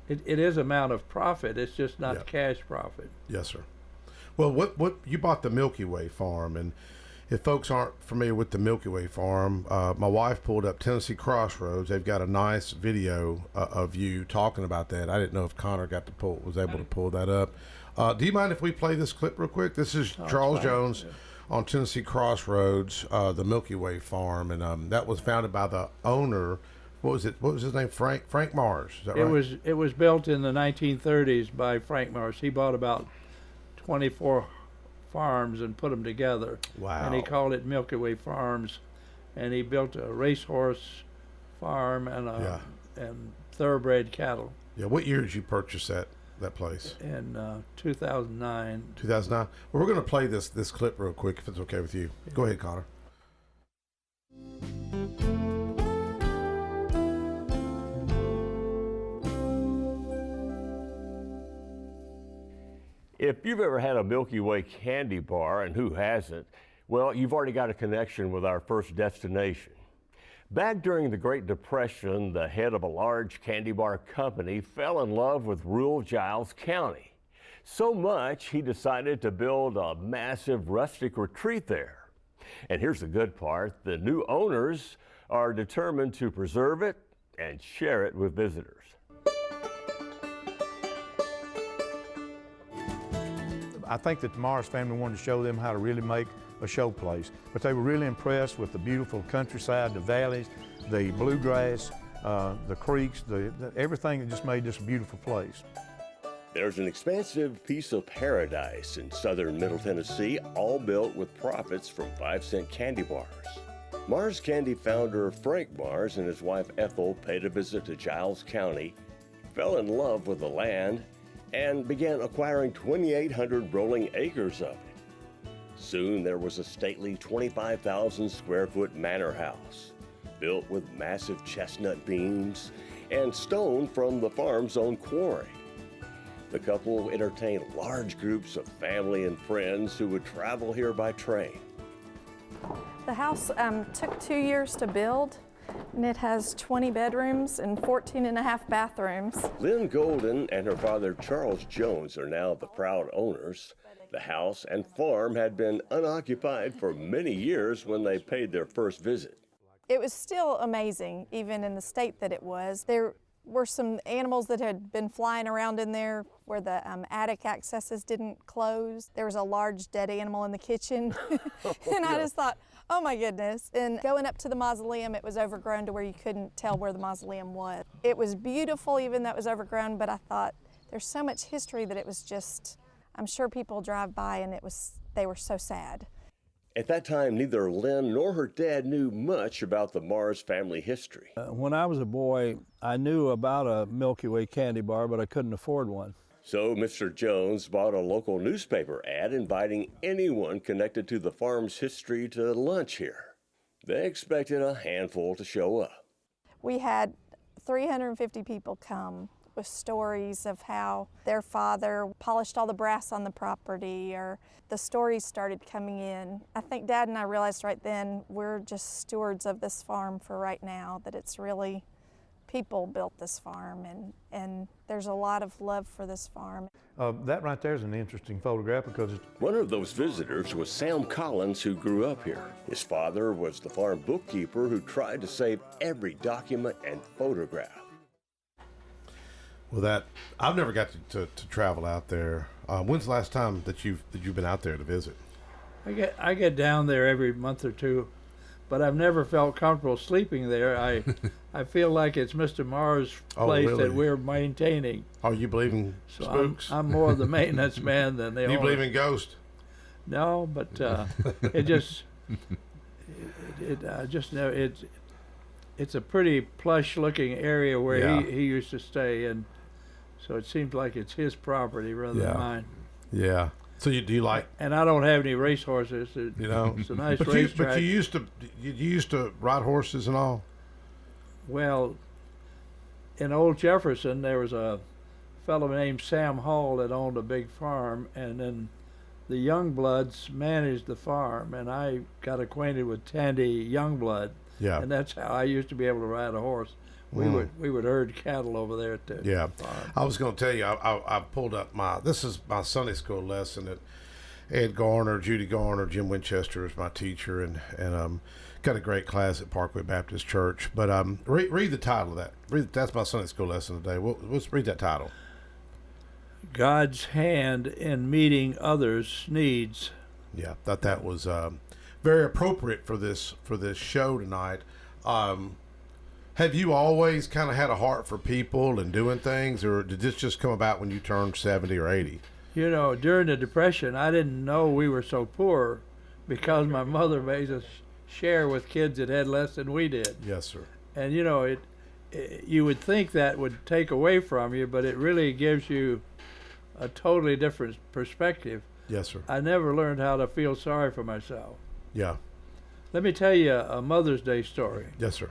S3: is amount of profit. It's just not cash profit.
S15: Yes, sir. Well, what you bought the Milky Way farm, and if folks aren't familiar with the Milky Way farm, my wife pulled up Tennessee Crossroads. They've got a nice video of you talking about that. I didn't know if Connor was able to pull that up. Do you mind if we play this clip real quick? This is Charles Jones on Tennessee Crossroads, the Milky Way farm, and that was founded by the owner. What was his name? Frank Mars. Is that right?
S3: It was built in the 1930s by Frank Mars. He bought about 24 farms and put them together.
S15: Wow.
S3: And he called it Milky Way Farms, and he built a racehorse farm and thoroughbred cattle.
S15: Yeah. What year did you purchase that place?
S3: In 2009.
S15: 2009. Well, we're going to play this clip real quick if it's okay with you. Go ahead, Connor.
S4: If you've ever had a Milky Way candy bar, and who hasn't, well, you've already got a connection with our first destination. Back during the Great Depression, the head of a large candy bar company fell in love with rural Giles County. So much, he decided to build a massive rustic retreat there. And here's the good part, the new owners are determined to preserve it and share it with visitors.
S22: I think that the Mars family wanted to show them how to really make a show place. But they were really impressed with the beautiful countryside, the valleys, the bluegrass, the creeks, everything that just made this a beautiful place.
S4: There's an expansive piece of paradise in southern Middle Tennessee, all built with profits from 5-cent candy bars. Mars Candy founder Frank Mars and his wife Ethel paid a visit to Giles County, fell in love with the land, and began acquiring 2,800 rolling acres of it. Soon there was a stately 25,000 square foot manor house, built with massive chestnut beams and stone from the farm's own quarry. The couple entertained large groups of family and friends who would travel here by train.
S5: The house took 2 years to build, and it has 20 bedrooms and 14 and a half bathrooms.
S4: Lynn Golden and her father Charles Jones are now the proud owners. The house and farm had been unoccupied for many years when they paid their first visit.
S5: It was still amazing, even in the state that it was. There were some animals that had been flying around in there where the attic accesses didn't close. There was a large dead animal in the kitchen. And I just thought, oh my goodness. And going up to the mausoleum, it was overgrown to where you couldn't tell where the mausoleum was. It was beautiful even though it was overgrown, but I thought there's so much history that it was just, I'm sure people drive by and they were so sad.
S4: At that time, neither Lynn nor her dad knew much about the Mars family history.
S3: When I was a boy, I knew about a Milky Way candy bar, but I couldn't afford one.
S4: So Mr. Jones bought a local newspaper ad inviting anyone connected to the farm's history to lunch here. They expected a handful to show up.
S5: We had 350 people come with stories of how their father polished all the brass on the property, or the stories started coming in. I think Dad and I realized right then we're just stewards of this farm for right now, that it's really people built this farm, and there's a lot of love for this farm.
S22: That right there is an interesting photograph because
S4: one of those visitors was Sam Collins, who grew up here. His father was the farm bookkeeper who tried to save every document and photograph.
S15: Well, I've never got to travel out there. When's the last time that you've been out there to visit?
S3: I get down there every month or two, but I've never felt comfortable sleeping there. I feel like it's Mr. Mars' place that we're maintaining.
S15: Oh, you believe in spooks?
S3: I'm more the maintenance man than the owner.
S15: You believe in ghosts?
S3: No, but it's a pretty plush looking area where he used to stay, and so it seems like it's his property rather than mine.
S15: Yeah. So do you like?
S3: And I don't have any racehorses. It's a nice racetrack.
S15: But you used to ride horses and all.
S3: Well, in Old Jefferson, there was a fellow named Sam Hall that owned a big farm, and then the Youngbloods managed the farm, and I got acquainted with Tandy Youngblood.
S15: Yeah.
S3: And that's how I used to be able to ride a horse. We would herd cattle over there at the farm.
S15: I was going to tell you, I pulled up this is my Sunday school lesson that Ed Garner, Judy Garner, Jim Winchester is my teacher, and got a great class at Parkway Baptist Church. But read the title of that. That's my Sunday school lesson today. Let's read that title.
S3: God's hand in meeting others' needs.
S15: Yeah, thought that was very appropriate for this show tonight. Have you always kind of had a heart for people and doing things, or did this just come about when you turned 70 or 80?
S3: You know, during the Depression, I didn't know we were so poor because my mother made us share with kids that had less than we did.
S15: Yes, sir.
S3: And, you know, you would think that would take away from you, but it really gives you a totally different perspective.
S15: Yes, sir.
S3: I never learned how to feel sorry for myself.
S15: Yeah.
S3: Let me tell you a Mother's Day story.
S15: Yes, sir.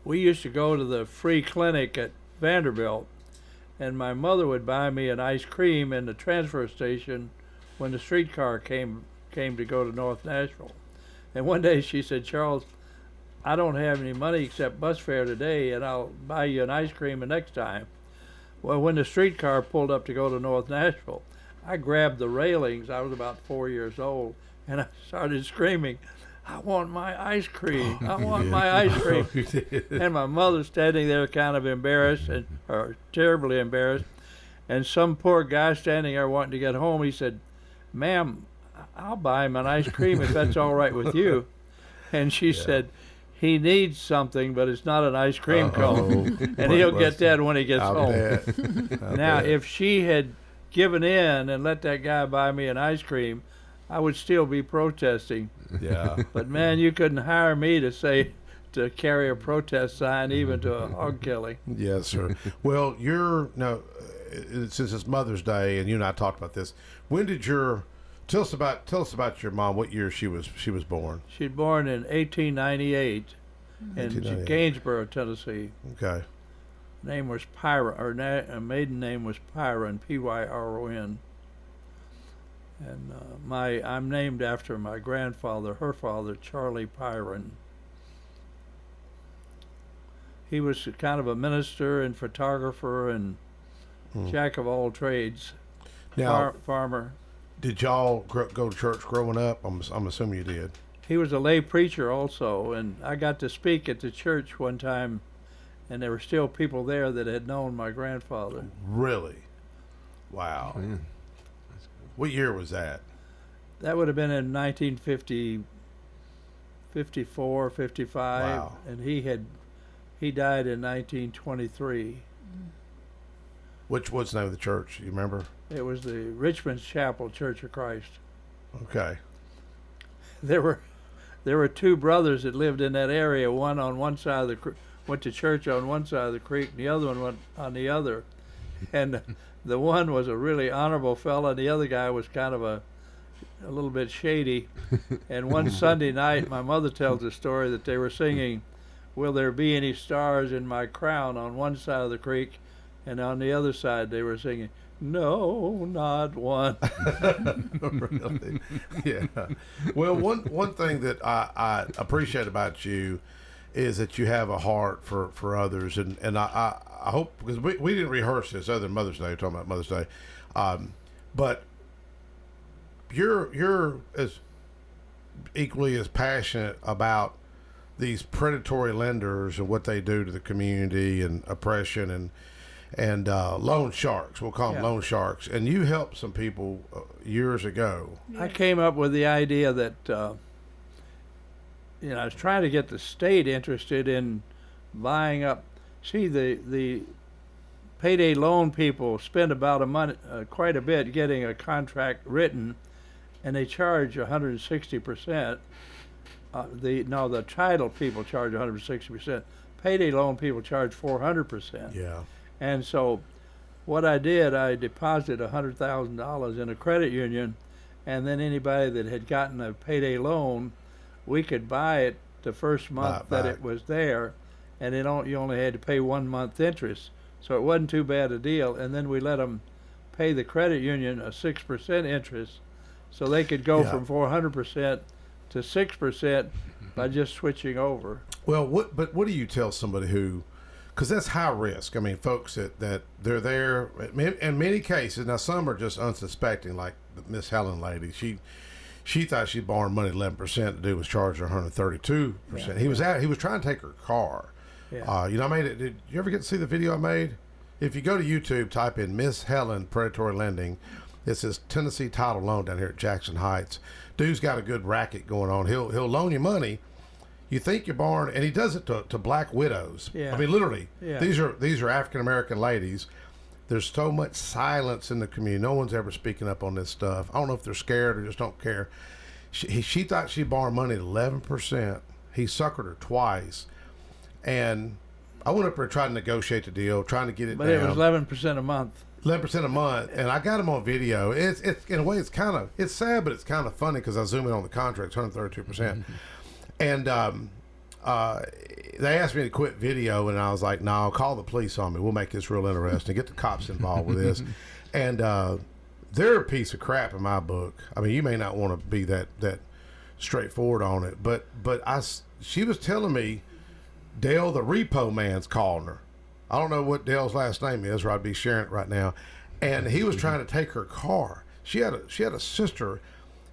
S3: We used to go to the free clinic at Vanderbilt, and my mother would buy me an ice cream in the transfer station when the streetcar came to go to North Nashville. And one day she said, "Charles, I don't have any money except bus fare today, and I'll buy you an ice cream the next time." Well, when the streetcar pulled up to go to North Nashville, I grabbed the railings. I was about 4 years old, and I started screaming, "I want my ice cream! I want my ice cream!" And my mother standing there kind of embarrassed, or terribly embarrassed. And some poor guy standing there wanting to get home, he said, "Ma'am, I'll buy him an ice cream if that's all right with you." And she said, "He needs something, but it's not an ice cream cone. And he'll get that when he gets home." Now, if she had given in and let that guy buy me an ice cream, I would still be protesting.
S15: Yeah.
S3: But man, you couldn't hire me to carry a protest sign even to a hog killing.
S15: Yes, sir. Well, since it's Mother's Day, and you and I talked about this, when did tell us about your mom? What year she was born?
S3: She's born in 1898 in Gainesboro, Tennessee.
S15: Okay.
S3: name was Pyron, or maiden name was Pyron, Pyron. And I'm named after my grandfather, her father, Charlie Pyron. He was kind of a minister and photographer and jack of all trades.
S15: Now,
S3: farmer.
S15: Did y'all go to church growing up? I'm assuming you did.
S3: He was a lay preacher also, and I got to speak at the church one time, and there were still people there that had known my grandfather.
S15: Really? Wow.
S2: Yeah.
S15: What year was that?
S3: That would have been in 1950, 54, 55,
S15: Wow.
S3: and he died in 1923.
S15: What's the name of the church? You remember?
S3: It was the Richmond Chapel Church of Christ.
S15: Okay.
S3: There were two brothers that lived in that area. One on one side of the went to church on one side of the creek, and the other one went on the other. And the one was a really honorable fella, and the other guy was kind of a little bit shady. And one Sunday night, my mother tells the story that they were singing, "Will there be any stars in my crown?" on one side of the creek, and on the other side they were singing, "No, not one."
S15: Really? Yeah. Well, one thing that I appreciate about you is that you have a heart for others, and I hope, because we didn't rehearse this other than Mother's Day, talking about Mother's Day, but you're as equally as passionate about these predatory lenders and what they do to the community and oppression and loan sharks. We'll call them loan sharks. And you helped some people years ago.
S3: I came up with the idea that I was trying to get the state interested in buying up. See, the payday loan people spend about quite a bit getting a contract written, and they charge 160%. The title people charge 160%. Payday loan people charge 400%.
S15: Yeah.
S3: And so what I did, I deposited $100,000 in a credit union, and then anybody that had gotten a payday loan, we could buy it the first month that it was there, and you only had to pay 1 month interest. So it wasn't too bad a deal. And then we let them pay the credit union a 6% interest, so they could go from 400% to 6% by just switching over.
S15: Well, what do you tell somebody who, because that's high risk. I mean, folks that they're there in many cases. Now, some are just unsuspecting, like the Miss Helen lady. She thought she'd borrowed money 11%. The dude was charged her 132%. Yeah. He was trying to take her car. Yeah. I made it. Did you ever get to see the video I made? If you go to YouTube, type in Miss Helen predatory lending. It's this Tennessee title loan down here at Jackson Heights. Dude's got a good racket going on. He'll loan you money. You think you're borrowing, and he does it to black widows.
S3: Yeah.
S15: I mean, literally.
S3: Yeah.
S15: These are African American ladies. There's so much silence in the community. No one's ever speaking up on this stuff. I don't know if they're scared or just don't care. She thought she'd borrowed money at 11%. He suckered her twice, and I went up there and tried to negotiate the deal, trying to get it down.
S3: But it was 11% a month.
S15: 11% a month, and I got him on video. It's in a way, it's sad, but it's kind of funny because I zoom in on the contract, 132%. And they asked me to quit video, and I was like, no, call the police on me. We'll make this real interesting. Get the cops involved with this. And they're a piece of crap in my book. I mean, you may not want to be that straightforward on it, but she was telling me Dale, the repo man's calling her. I don't know what Dale's last name is, or I'd be sharing it right now. And he was trying to take her car. She had a sister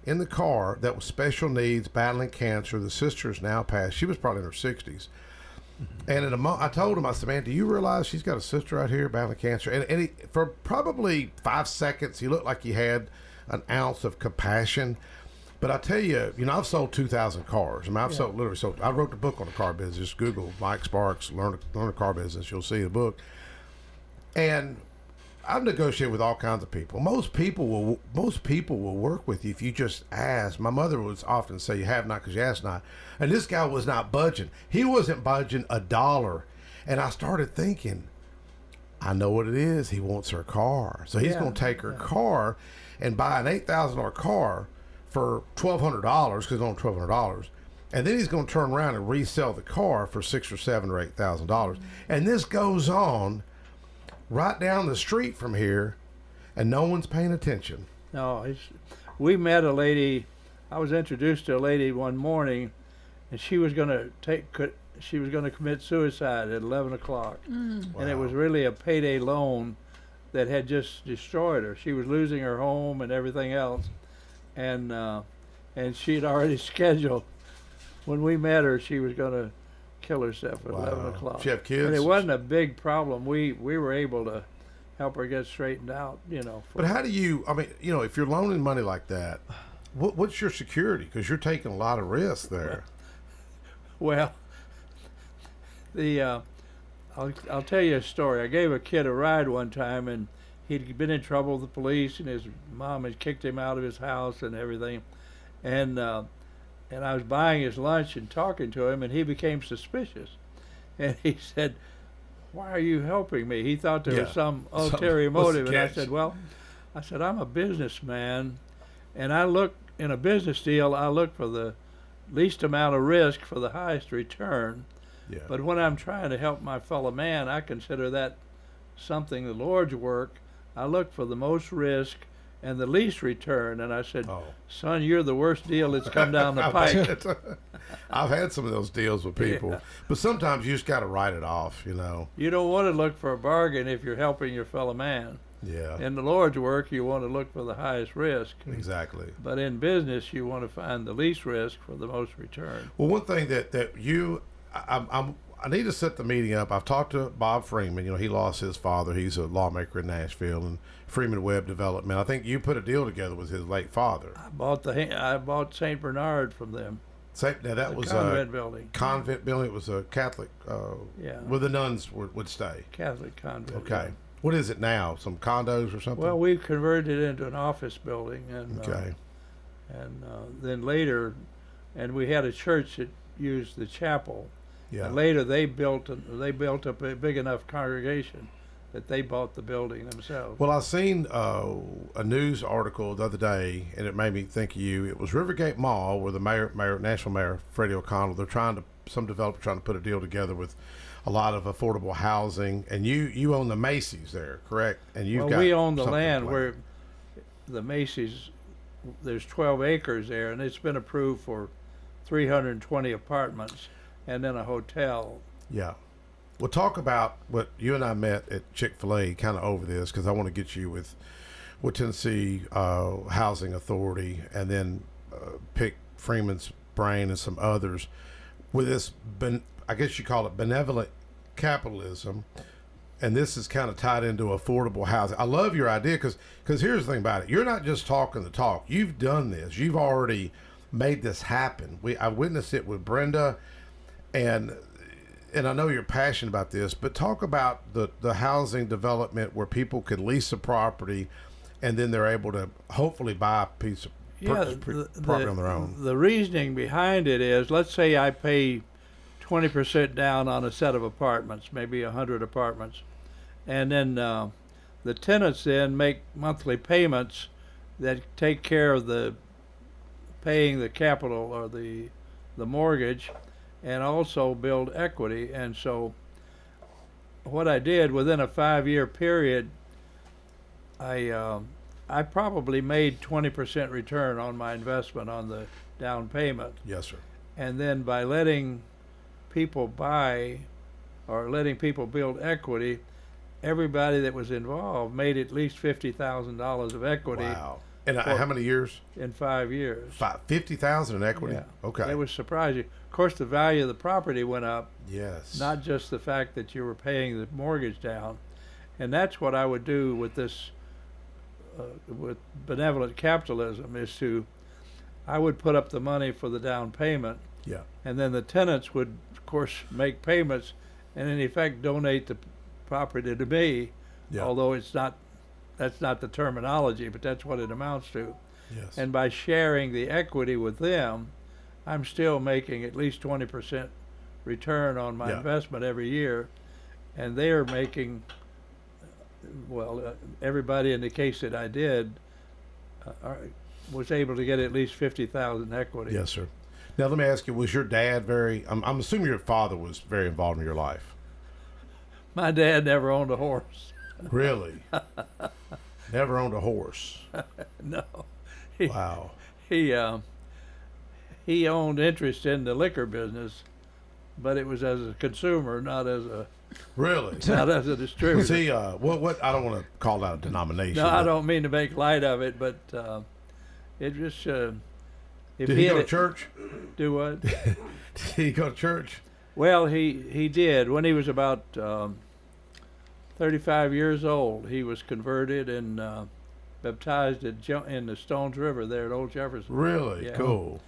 S15: in the car that was special needs, battling cancer. The sister's now passed. She was probably in her 60s. And I told him, I said, man, do you realize she's got a sister out here battling cancer? And for probably 5 seconds, he looked like he had an ounce of compassion. But I tell you, I've sold 2,000 cars. I mean, I've literally sold. I wrote the book on the car business. Just Google Mike Sparks, learn the car business. You'll see the book. And I've negotiated with all kinds of people. Most people will work with you if you just ask. My mother would often say, "You have not because you ask not." And this guy was not budging. He wasn't budging $1. And I started thinking, I know what it is. He wants her car, so he's going to take her car and buy an $8,000 car for $1,200 because it's only $1,200, and then he's going to turn around and resell the car for $6,000 or $7,000 or $8,000. And this goes on right down the street from here, and no one's paying attention.
S3: No, we met a lady. I was introduced to a lady one morning, and she was going to commit suicide at 11 o'clock.
S1: Mm.
S3: And it was really a payday loan that had just destroyed her. She was losing her home and everything else, and she'd already scheduled. When we met her, she was going to kill herself at 11 o'clock.
S15: She have kids?
S3: And it wasn't a big problem. We were able to help her get straightened out, you know.
S15: But how do you, I mean, you know, if you're loaning money like that, what's your security? Because you're taking a lot of risks there.
S3: Well, I'll tell you a story. I gave a kid a ride one time, and he'd been in trouble with the police, and his mom had kicked him out of his house and everything. And I was buying his lunch and talking to him, and he became suspicious. And he said, "Why are you helping me?" He thought there was some ulterior motive. And I said, "Well," I'm a businessman, and I look, in a business deal, I look for the least amount of risk for the highest return.
S15: Yeah.
S3: But when I'm trying to help my fellow man, I consider that something the Lord's work. I look for the most risk and the least return. And I said, "Son, you're the worst deal that's come down the pike."
S15: I've had some of those deals with people, but sometimes you just got to write it off, you know.
S3: You don't want to look for a bargain if you're helping your fellow man.
S15: Yeah.
S3: In the Lord's work, you want to look for the highest risk.
S15: Exactly.
S3: But in business, you want to find the least risk for the most return.
S15: Well, one thing that you, I need to set the meeting up. I've talked to Bob Freeman. You know, he lost his father. He's a lawmaker in Nashville, and Freeman Web Development. I think you put a deal together with his late father.
S3: I bought St. Bernard from them.
S15: Now that was
S3: convent building.
S15: Convent building. It was a Catholic. Where the nuns would stay.
S3: Catholic convent.
S15: Okay.
S3: Yeah.
S15: What is it now? Some condos or something?
S3: Well, we've converted it into an office building, and then later, and we had a church that used the chapel.
S15: Yeah.
S3: And later they built up a big enough congregation that they bought the building themselves.
S15: Well, I seen a news article the other day, and it made me think of you. It was Rivergate Mall, where the Nashville Mayor Freddie O'Connell, some developer trying to put a deal together with a lot of affordable housing, and you own the Macy's there, correct? And
S3: we own the land where the Macy's. There's 12 acres there, and it's been approved for 320 apartments, and then a hotel.
S15: Yeah. Well, talk about what you and I met at Chick-fil-A kind of over this, because I want to get you with Tennessee Housing Authority, and then pick Freeman's brain and some others with this, I guess you call it benevolent capitalism, and this is kind of tied into affordable housing. I love your idea because here's the thing about it. You're not just talking the talk. You've done this. You've already made this happen. I witnessed it with Brenda, and I know you're passionate about this, but talk about the housing development where people can lease a property and then they're able to hopefully buy a piece of property on their own.
S3: The reasoning behind it is, let's say I pay 20% down on a set of apartments, maybe 100 apartments, and then the tenants then make monthly payments that take care of paying the capital or the mortgage, and also build equity. And so what I did within a 5-year period, I probably made 20% return on my investment on the down payment.
S15: Yes, sir.
S3: And then by letting people buy or letting people build equity, everybody that was involved made at least $50,000 of equity.
S15: Wow. And how many years?
S3: In 5 years.
S15: $50,000 in equity?
S3: Yeah.
S15: Okay.
S3: It was surprising. Of course, the value of the property went up.
S15: Yes.
S3: Not just the fact that you were paying the mortgage down. And that's what I would do with this, with benevolent capitalism, I would put up the money for the down payment.
S15: Yeah.
S3: And then the tenants would, of course, make payments and in effect donate the property to me. Yeah. Although that's not the terminology, but that's what it amounts to.
S15: Yes.
S3: And by sharing the equity with them, I'm still making at least 20% return on my investment every year, and they are making, everybody in the case that I did was able to get at least $50,000 equity.
S15: Yes, sir. Now, let me ask you, was your dad I'm assuming your father was very involved in your life.
S3: My dad never owned a horse.
S15: Really? Never owned a horse?
S3: No.
S15: Wow.
S3: He owned interest in the liquor business, but it was as a consumer, not as a
S15: Really?
S3: not as a distributor.
S15: Was he what I don't want to call out a denomination.
S3: No, I don't mean to make light of it, but it just if
S15: did he go to church?
S3: Do what?
S15: Did he go to church?
S3: Well, he did. When he was about 35 years old, he was converted and baptized in the Stones River there at Old Jefferson.
S15: Really?
S3: Yeah.
S15: Cool.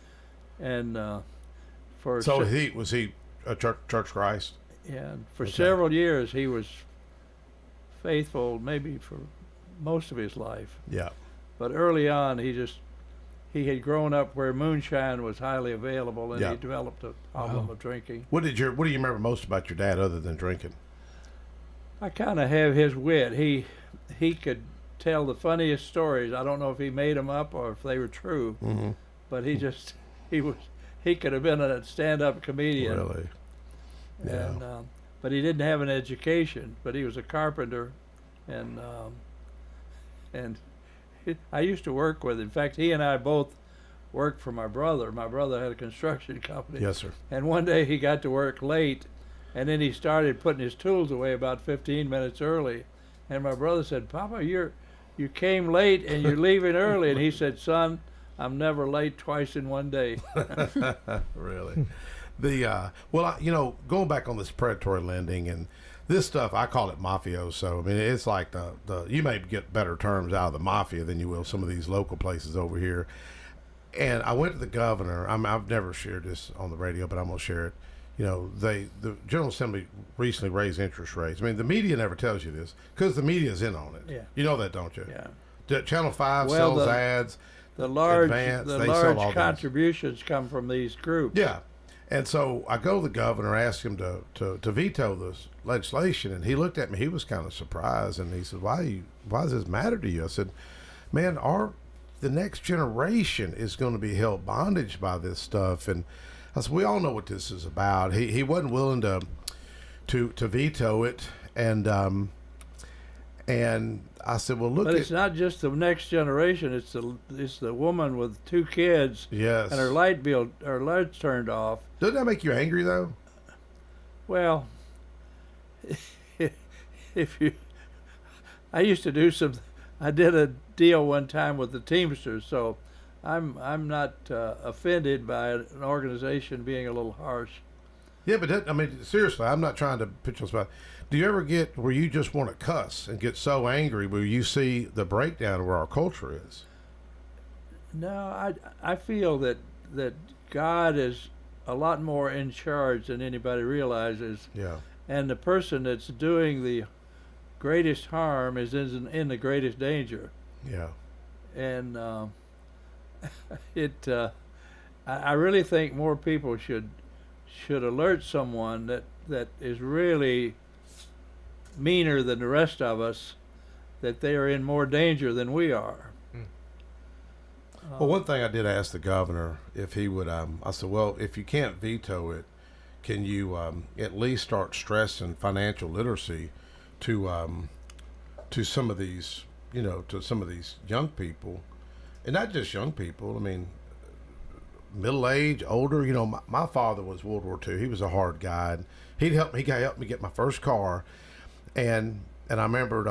S3: And was
S15: he a Church Christ?
S3: Yeah. For several years, he was faithful, maybe for most of his life.
S15: Yeah.
S3: But early on, he had grown up where moonshine was highly available, and he developed a problem of drinking.
S15: What do you remember most about your dad other than drinking?
S3: I kind of have his wit. He could tell the funniest stories. I don't know if he made them up or if they were true, but he could have been a stand-up comedian.
S15: Really? Yeah.
S3: And but he didn't have an education. But he was a carpenter, and I used to work with him. In fact, he and I both worked for my brother. My brother had a construction company.
S15: Yes, sir.
S3: And one day he got to work late, and then he started putting his tools away about 15 minutes early. And my brother said, "Papa, you came late and you're leaving early." And he said, "Son, I'm never late twice in one day."
S15: Really? Going back on this predatory lending and this stuff, I call it mafioso. I mean, it's like the you may get better terms out of the mafia than you will some of these local places over here. And I went to the governor. I've never shared this on the radio, but I'm gonna share it. The General Assembly recently raised interest rates. I mean, the media never tells you this because the media's in on it.
S3: Yeah.
S15: You know that, don't you?
S3: Yeah.
S15: Channel 5 sells ads.
S3: The large
S15: sell all
S3: contributions come from these groups.
S15: Yeah. And so I go to the governor, ask him to veto this legislation, and he looked at me. He was kind of surprised, and he said, "Why does this matter to you?" I said, "Man, the next generation is going to be held bondage by this stuff." And I said, "We all know what this is about." He wasn't willing to veto it, and I said, "Well, look."
S3: But it's not just the next generation. It's the woman with 2 kids.
S15: Yes.
S3: And her lights turned off.
S15: Doesn't that make you angry though?
S3: Well, I used to do I did a deal one time with the Teamsters, so I'm not offended by an organization being a little harsh.
S15: Yeah, but seriously, I'm not trying to pitch on spot. Do you ever get where you just want to cuss and get so angry where you see the breakdown of where our culture is?
S3: No, I feel that God is a lot more in charge than anybody realizes.
S15: Yeah. And
S3: the person that's doing the greatest harm is in the greatest danger.
S15: Yeah.
S3: And I really think more people should alert someone that is really meaner than the rest of us, that they are in more danger than we are.
S15: Well, one thing I did ask the governor if he would, I said, well, if you can't veto it, can you at least start stressing financial literacy to some of these, to some of these young people, and not just young people. I mean, middle age, older. My father was World War II. He was a hard guy. And he helped me get my first car, and I remembered.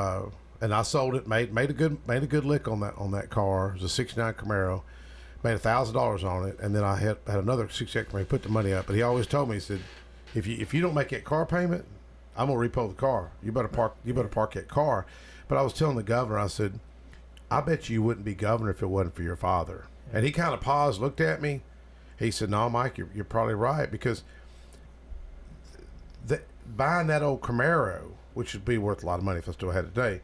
S15: And I sold it, made a good lick on that car. It was a '69 Camaro, made $1,000 on it, and then I had another '68 Camaro. He put the money up, but he always told me, he said, if you don't make that car payment, I'm gonna repo the car. You better park that car. But I was telling the governor, I said, I bet you wouldn't be governor if it wasn't for your father. Yeah. And he kind of paused, looked at me. He said, "No, Mike, you're probably right, because buying that old Camaro, which would be worth a lot of money if I still had it today."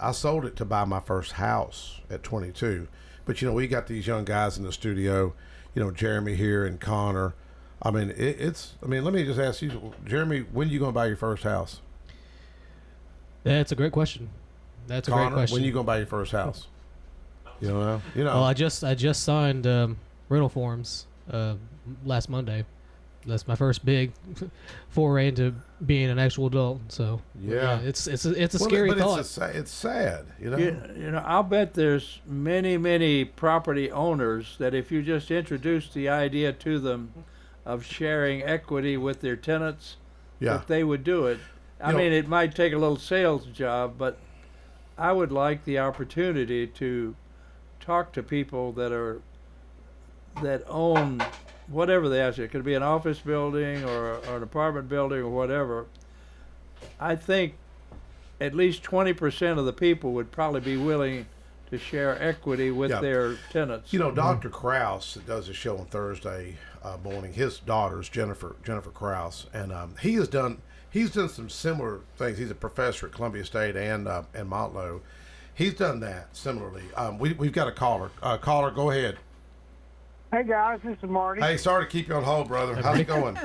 S15: I sold it to buy my first house at 22. But, we got these young guys in the studio, Jeremy here and Connor. I mean, let me just ask you, Jeremy, when are you going to buy your first house?
S16: That's a great question. That's
S15: Connor,
S16: a great question.
S15: when are you going to buy your first house? You don't know?
S16: Well, I just signed rental forms last Monday. That's my first big foray into being an actual adult. So it's a scary thought.
S15: It's sad, you know.
S3: You know, I'll bet there's many property owners that if you just introduce the idea to them of sharing equity with their tenants, that they would do it. I mean, it might take a little sales job, but I would like the opportunity to talk to people that own whatever they ask. It could be an office building or an apartment building or whatever. I think at least 20% of the people would probably be willing to share equity with their tenants.
S15: You know, Dr. Krause that does a show on Thursday morning. His daughter's Jennifer Krause, and he's done some similar things. He's a professor at Columbia State and Montlow. He's done that similarly. We've got a caller. Caller, go ahead.
S6: Hey guys, this is Marty.
S15: Hey, sorry to keep you on hold, brother. How's it going?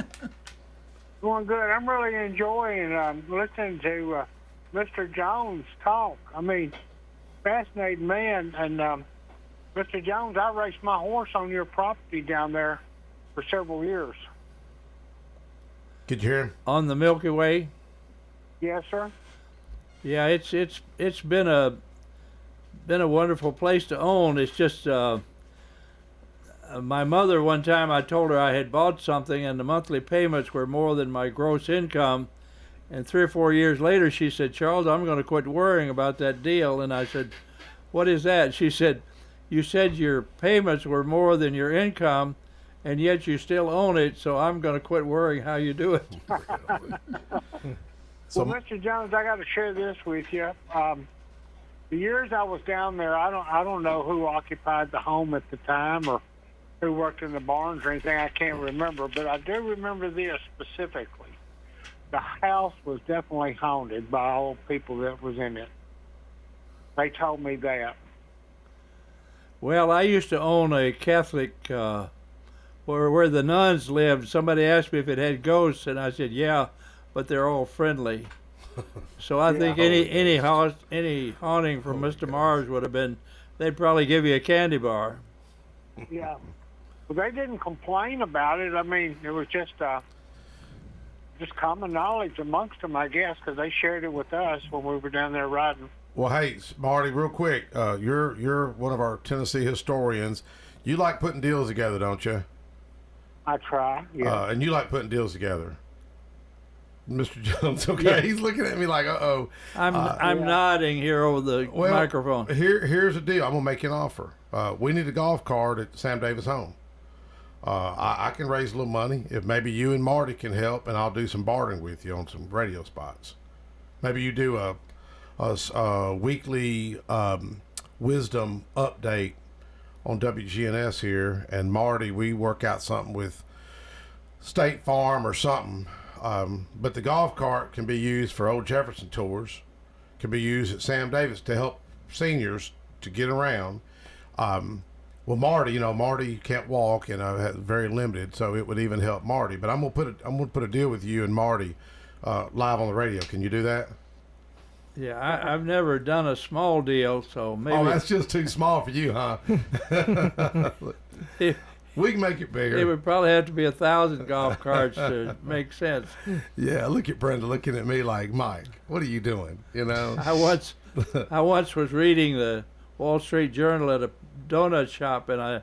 S6: Going good. I'm really enjoying listening to Mr. Jones talk. I mean, fascinating man. And Mr. Jones, I raced my horse on your property down there for several years.
S15: Could you hear him?
S3: On the Milky Way?
S6: Yes, sir.
S3: Yeah, it's been a wonderful place to own. It's just my mother, one time I told her I had bought something and the monthly payments were more than my gross income, and 3 or 4 years later she said, "Charles, I'm going to quit worrying about that deal." And I said, "What is that?" She said, "You said your payments were more than your income, and yet you still own it, so I'm going to quit worrying how you do it."
S6: Well, Mr. Jones, I got to share this with you. The years I was down there, I don't know who occupied the home at the time or who worked in the barns or anything. I can't remember, but I do remember this specifically. The house was definitely haunted by all people that was in it. They told me that.
S3: Well, I used to own a Catholic where the nuns lived. Somebody asked me if it had ghosts, and I said, "Yeah, but they're all friendly." So I think any haunting from Mr. Mars would have been, they'd probably give you a candy bar.
S6: Yeah. Well, they didn't complain about it. I mean, it was just common knowledge amongst them, I guess, because they shared it with us when we were down there riding.
S15: Well, hey, Marty, real quick, you're one of our Tennessee historians. You like putting deals together, don't you?
S6: I try, yeah.
S15: And you like putting deals together. Mr. Jones, okay? Yeah. He's looking at me like, uh-oh.
S3: I'm nodding here over the microphone.
S15: Here's the deal. I'm going to make you an offer. We need a golf cart at Sam Davis' home. I can raise a little money. If maybe you and Marty can help, and I'll do some bartering with you on some radio spots. Maybe you do a weekly wisdom update on WGNS here, and Marty, we work out something with State Farm or something. But the golf cart can be used for Old Jefferson tours, can be used at Sam Davis to help seniors to get around. Well, Marty can't walk and very limited, so it would even help Marty. But I'm gonna put a deal with you and Marty live on the radio. Can you do that?
S3: Yeah, I've never done a small deal, so maybe.
S15: Oh, that's just too small for you, huh? We can make it bigger.
S3: It would probably have to be 1,000 golf carts to make sense.
S15: Yeah, look at Brenda looking at me like, Mike, what are you doing? You know.
S3: I once was reading the Wall Street Journal at a donut shop, and I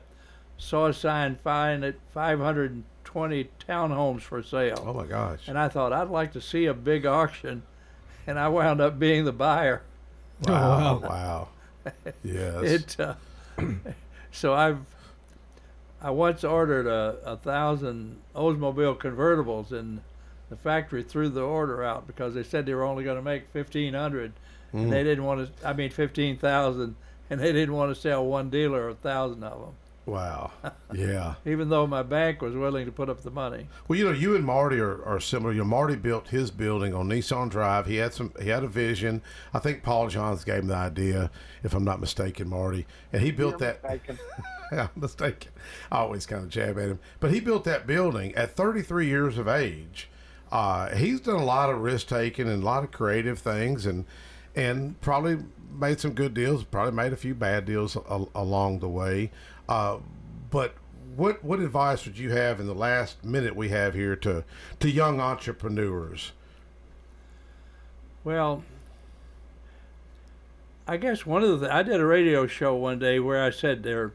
S3: saw a sign at 520 townhomes for sale.
S15: Oh my gosh!
S3: And I thought I'd like to see a big auction, and I wound up being the buyer.
S15: Wow! Wow! Yes.
S3: So I once ordered 1,000 Oldsmobile convertibles, and the factory threw the order out because they said they were only going to make 1,500, and they didn't want to. 15,000, and they didn't want to sell one dealer 1,000 of them.
S15: Wow. Yeah.
S3: Even though my bank was willing to put up the money.
S15: Well, you and Marty are similar. Marty built his building on Nissan Drive. He had a vision. I think Paul Johns gave him the idea, if I'm not mistaken, Marty. And he built that. Yeah, I'm mistaken. I always kind of jab at him. But he built that building at 33 years of age. He's done a lot of risk taking and a lot of creative things, and probably made some good deals. Probably made a few bad deals along the way. But what advice would you have in the last minute we have here to young entrepreneurs?
S3: Well, I guess I did a radio show one day where I said there are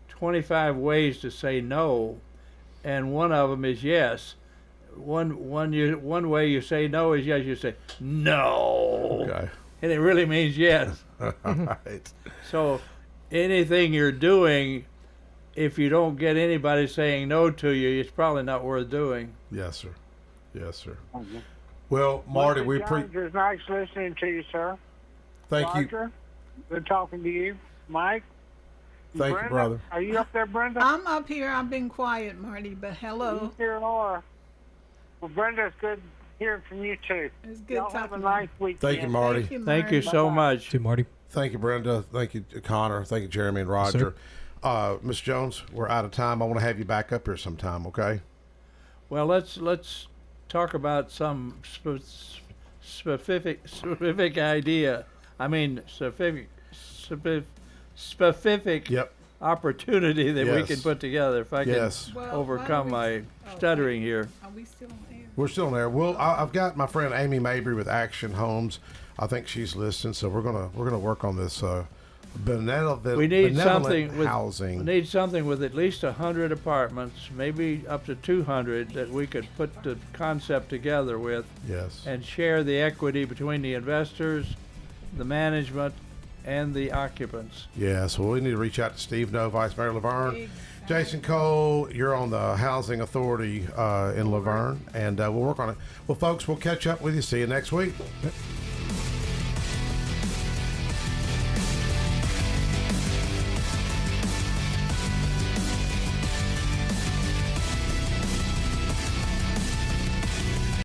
S3: 25 ways to say no, and one of them is yes. One way you say no is yes. You say no,
S15: okay,
S3: and it really means yes.
S15: Right.
S3: So anything you're doing, if you don't get anybody saying no to you, it's probably not worth doing.
S15: Yes, sir. Yes, sir. Well, Marty, we
S6: appreciate. It's nice listening to you, sir.
S15: Thank
S6: Roger, you. Good talking to you, Mike.
S15: Thank
S6: Brenda,
S15: you, brother.
S6: Are you up there, Brenda?
S1: I'm up here. I've been quiet, Marty, but hello.
S6: You sure are. Well, Brenda, it's good hearing from you too.
S1: It's good
S6: Y'all
S1: talking.
S6: have a nice weekend.
S15: Thank you, Marty.
S3: Thank you so much.
S16: To Marty.
S15: Thank you, Brenda. Thank you, Connor. Thank you, Jeremy and Roger. Miss Jones, we're out of time. I want to have you back up here sometime, okay?
S3: Well, let's talk about some specific idea. I mean, specific
S15: yep.
S3: opportunity that we can put together. If I can
S1: Well,
S3: overcome my stuttering here.
S1: Are we still on air?
S15: We're still on there. Well, I've got my friend Amy Mabry with Action Homes. I think she's listening, so we're gonna work on this benevolent
S3: We need something with
S15: housing.
S3: We need something with at least 100 apartments, maybe up to 200, that we could put the concept together with.
S15: Yes.
S3: And share the equity between the investors, the management, and the occupants.
S15: Yeah, so we need to reach out to Steve No, Vice Mayor Laverne. Jason Cole, you're on the Housing Authority in Laverne, and we'll work on it. Well, folks, we'll catch up with you. See you next week.